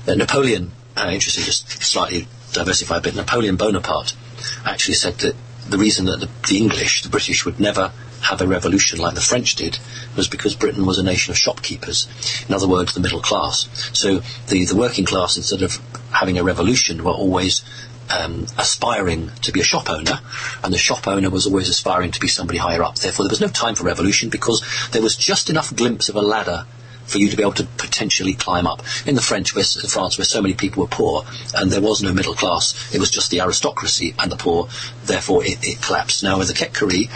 Napoleon, interesting, just slightly diversify a bit, Napoleon Bonaparte actually said that the reason that the British would never have a revolution like the French did was because Britain was a nation of shopkeepers. In other words, the middle class. So the working class, instead of having a revolution, were always aspiring to be a shop owner, and the shop owner was always aspiring to be somebody higher up. Therefore, there was no time for revolution because there was just enough glimpse of a ladder for you to be able to potentially climb up. In France, where so many people were poor, and there was no middle class, it was just the aristocracy and the poor, therefore it collapsed. Now with the Ketkari,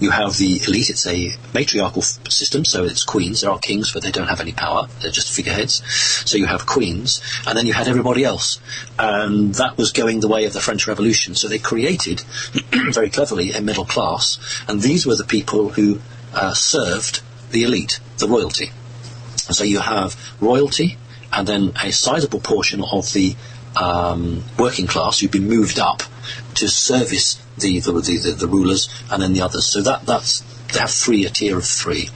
you have the elite. It's a matriarchal system, so it's queens. There are kings, but they don't have any power. They're just figureheads. So you have queens, and then you had everybody else. And that was going the way of the French Revolution. So they created, very cleverly, a middle class, and these were the people who served the elite, the royalty. So you have royalty, and then a sizable portion of the working class who've been moved up to service the rulers, and then the others. So they have a tier of 3.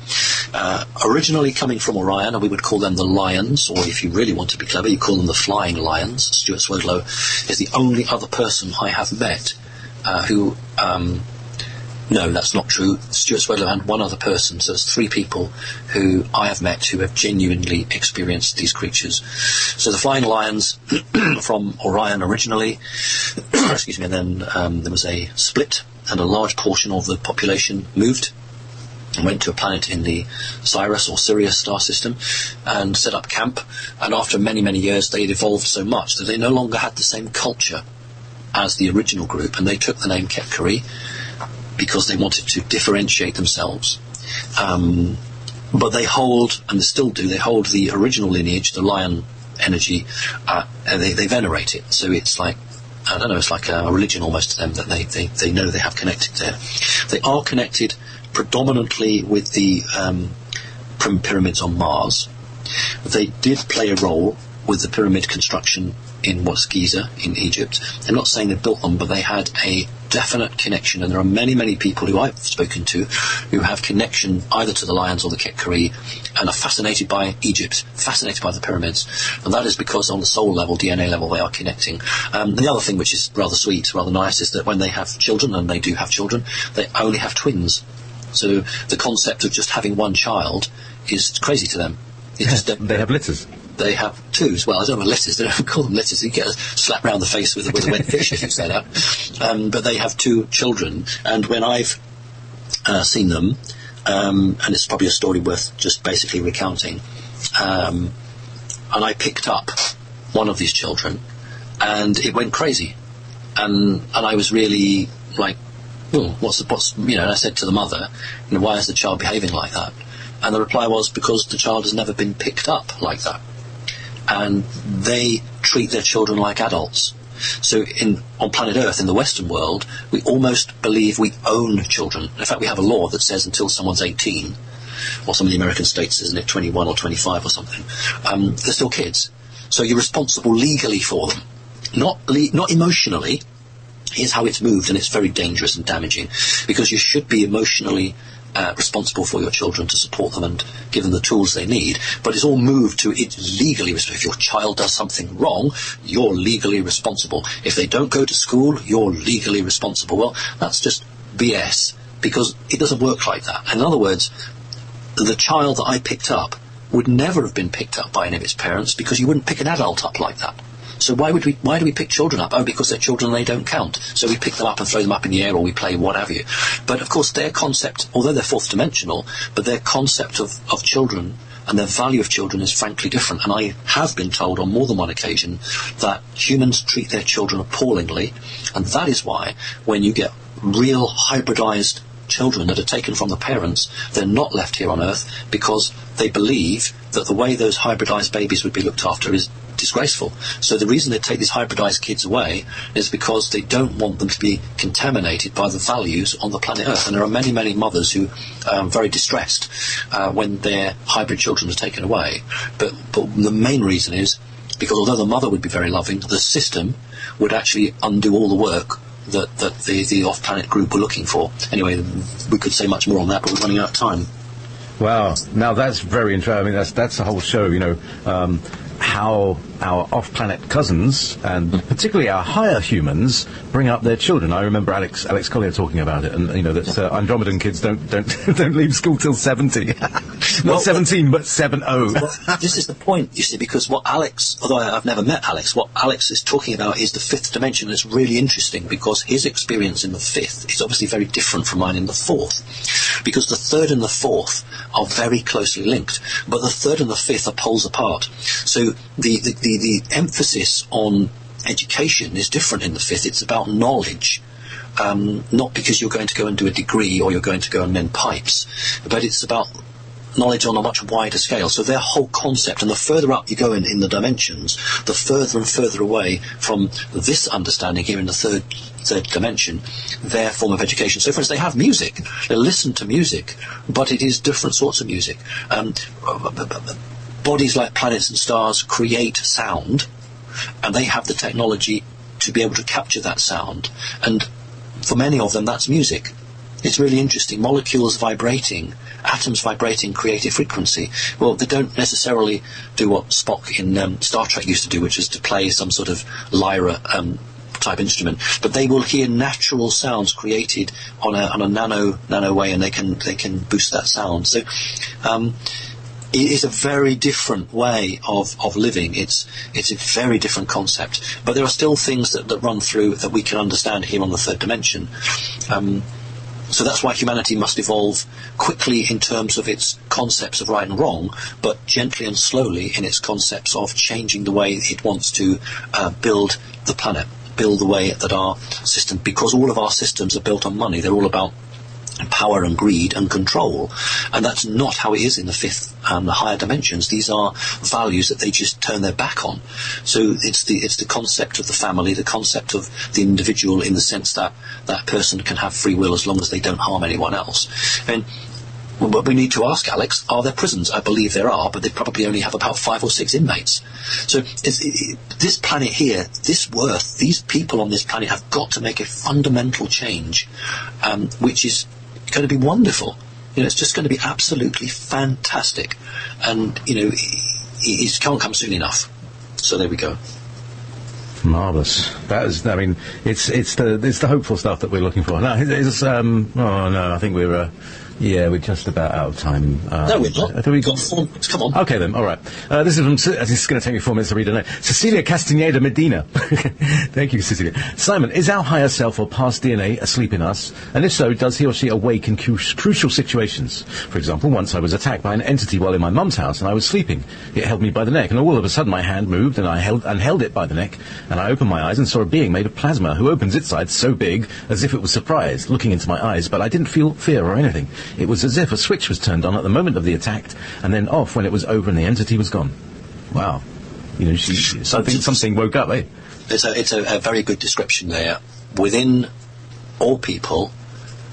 Originally coming from Orion, and we would call them the Lions, or if you really want to be clever, you call them the Flying Lions. Stuart Swerdlow is the only other person I have met who... No, that's not true. Stuart Swerdlow and one other person, so there's 3 people who I have met who have genuinely experienced these creatures. So the Flying Lions from Orion originally, excuse me, and then there was a split, and a large portion of the population moved and went to a planet in the Sirius or Sirius star system and set up camp, and after many, many years they had evolved so much that they no longer had the same culture as the original group, and they took the name Ketkari because they wanted to differentiate themselves. but they hold, and they still do, they hold the original lineage, the lion energy, and they venerate it. So it's like, I don't know, it's like a religion almost to them, that they know they have connected there. They are connected predominantly with the pyramids on Mars. They did play a role with the pyramid construction in what's Giza in Egypt. I'm not saying they built them, but they had a definite connection, and there are many, many people who I've spoken to who have connection either to the lions or the Kekari and are fascinated by Egypt, fascinated by the pyramids, and that is because on the soul level, DNA level, they are connecting. The other thing which is rather sweet, rather nice, is that when they have children, and they do have children, they only have twins. So the concept of just having one child is crazy to them. They have litters. They have twos. Well, I don't know letters. They don't call them letters. You get a slap round the face with a wet fish if you say that. But they have two children, and when I've seen them, and it's probably a story worth just basically recounting, and I picked up one of these children, and it went crazy, and I was really like, well, what's and I said to the mother, why is the child behaving like that? And the reply was, because the child has never been picked up like that. And they treat their children like adults. So on planet Earth, in the Western world, we almost believe we own children. In fact, we have a law that says until someone's 18, or some of the American states, isn't it, 21 or 25 or something, they're still kids. So you're responsible legally for them, not emotionally. Here's how it's moved, and it's very dangerous and damaging, because you should be emotionally responsible for your children, to support them and give them the tools they need, but it's all moved to it's legally responsible. If your child does something wrong, you're legally responsible. If they don't go to school, you're legally responsible. Well, that's just BS, because it doesn't work like that. In other words, the child that I picked up would never have been picked up by any of its parents, because you wouldn't pick an adult up like that. So why do we pick children up? Oh, because they're children and they don't count. So we pick them up and throw them up in the air, or we play what have you. But of course their concept, although they're fourth dimensional, but their concept of children and their value of children is frankly different. And I have been told on more than one occasion that humans treat their children appallingly, and that is why when you get real hybridized children that are taken from the parents, they're not left here on Earth, because they believe that the way those hybridized babies would be looked after is disgraceful. So the reason they take these hybridized kids away is because they don't want them to be contaminated by the values on the planet Earth. And there are many, many mothers who are very distressed when their hybrid children are taken away. But the main reason is because although the mother would be very loving, the system would actually undo all the work that the off-planet group were looking for. Anyway, we could say much more on that, but we're running out of time. Wow. Now that's very interesting. I mean, that's the whole show, how our off-planet cousins, and particularly our higher humans, bring up their children. I remember Alex Collier talking about it, and that Andromedan kids don't leave school till 70. Not 17, but 70. Well, this is the point, you see, because what Alex, although I've never met Alex, what Alex is talking about is the fifth dimension. It's really interesting, because his experience in the fifth is obviously very different from mine in the fourth, because the third and the fourth are very closely linked, but the third and the fifth are poles apart. So the emphasis on education is different in the fifth. It's about knowledge, not because you're going to go and do a degree or you're going to go and mend pipes, but it's about knowledge on a much wider scale. So their whole concept, and the further up you go in the dimensions, the further and further away from this understanding here in the third dimension, their form of education. So for instance, they have music, they listen to music, but it is different sorts of music. Bodies like planets and stars create sound, and they have the technology to be able to capture that sound, and for many of them that's music. It's really interesting. Molecules vibrating, atoms vibrating create a frequency. Well, they don't necessarily do what Spock in Star Trek used to do, which is to play some sort of lyra type instrument, but they will hear natural sounds created on a nano way, and they can boost that sound. So it is a very different way of living. It's a very different concept, but there are still things that run through that we can understand here on the third dimension. So that's why humanity must evolve quickly in terms of its concepts of right and wrong, but gently and slowly in its concepts of changing the way it wants to build the planet, build the way that our system, because all of our systems are built on money. They're all about power and greed and control, and that's not how it is in the fifth and the higher dimensions. These are values that they just turn their back on. So it's the concept of the family, the concept of the individual, in the sense that that person can have free will as long as they don't harm anyone else. And but we need to ask, Alex, are there prisons? I believe there are, but they probably only have about 5 or 6 inmates. So this planet here, this worth, these people on this planet have got to make a fundamental change, which is going to be wonderful. It's just going to be absolutely fantastic. And, it can't come soon enough. So there we go. Marvellous. That is, I mean, it's the hopeful stuff that we're looking for. No, I think we're just about out of time. No, we're not. We got 4 minutes. Come on. Okay, then. All right. This is going to take me 4 minutes to read it. Cecilia Castaneda Medina. Thank you, Cecilia. Simon, is our higher self or past DNA asleep in us? And if so, does he or she awake in crucial situations? For example, once I was attacked by an entity while in my mum's house, and I was sleeping. It held me by the neck, and all of a sudden my hand moved, and I held it by the neck, and I opened my eyes and saw a being made of plasma who opens its eyes so big as if it was surprised, looking into my eyes, but I didn't feel fear or anything. It was as if a switch was turned on at the moment of the attack, and then off when it was over and the entity was gone. Wow. Something woke up, eh? It's a very good description there. Within all people,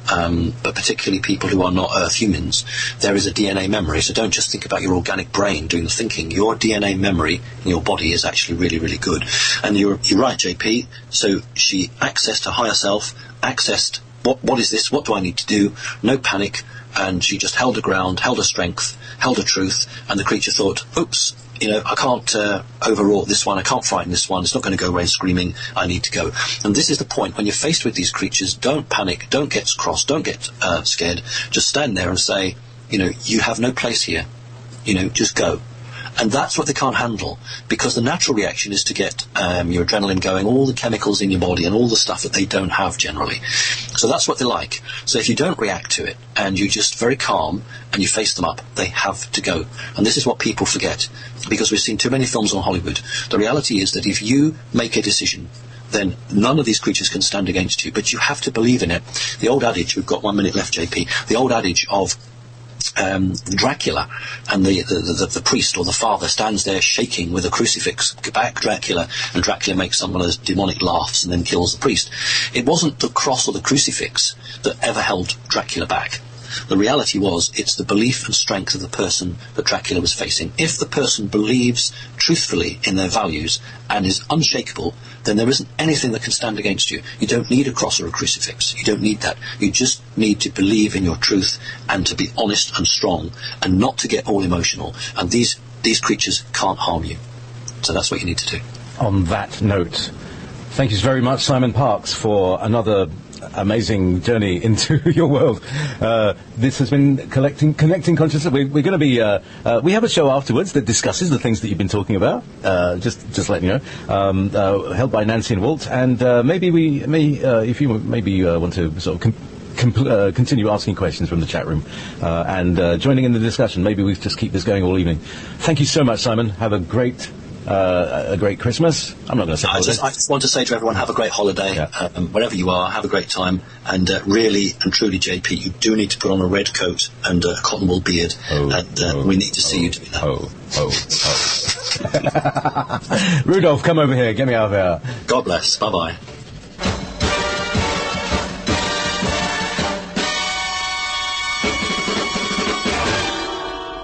but particularly people who are not Earth humans, there is a DNA memory. So don't just think about your organic brain doing the thinking. Your DNA memory in your body is actually really, really good. And you're right, JP. So she accessed her higher self, accessed what is this? What do I need to do? No panic. And she just held her ground, held her strength, held her truth, and the creature thought, oops, I can't overwrought this one, I can't frighten this one, it's not going to go away screaming, I need to go. And this is the point, when you're faced with these creatures, don't panic, don't get cross, don't get scared, just stand there and say, you have no place here, just go. And that's what they can't handle, because the natural reaction is to get your adrenaline going, all the chemicals in your body and all the stuff that they don't have generally. So that's what they like. So if you don't react to it and you're just very calm and you face them up, they have to go. And this is what people forget, because we've seen too many films on Hollywood. The reality is that if you make a decision, then none of these creatures can stand against you, but you have to believe in it. The old adage, we've got 1 minute left, JP, the old adage of Dracula, and the priest or the father stands there shaking with a crucifix back Dracula, and Dracula makes some of those demonic laughs and then kills the priest. It wasn't the cross or the crucifix that ever held Dracula back. The reality was, it's the belief and strength of the person that Dracula was facing. If the person believes truthfully in their values and is unshakable, then there isn't anything that can stand against you. You don't need a cross or a crucifix. You don't need that. You just need to believe in your truth and to be honest and strong and not to get all emotional. And these creatures can't harm you. So that's what you need to do. On that note, thank you very much, Simon Parkes, for another amazing journey into your world. This has been Connecting Consciousness. We're going to be we have a show afterwards that discusses the things that you've been talking about, just letting you know, held by Nancy and Walt, and maybe we may if you maybe want to sort of continue asking questions from the chat room and joining in the discussion. Maybe we just keep this going all evening. Thank you so much, Simon. Have a great Christmas. I'm not going to say holiday. I just want to say to everyone, have a great holiday. Yeah. Wherever you are, have a great time. And really and truly, JP, you do need to put on a red coat and a cotton wool beard. We need to see you doing that. Rudolph, come over here. Get me out of here. God bless. Bye-bye.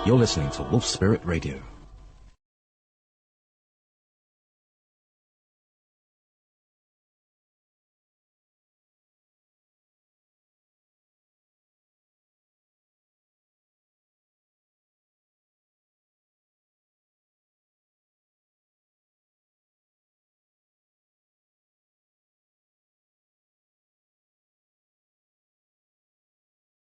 You're listening to Wolf Spirit Radio.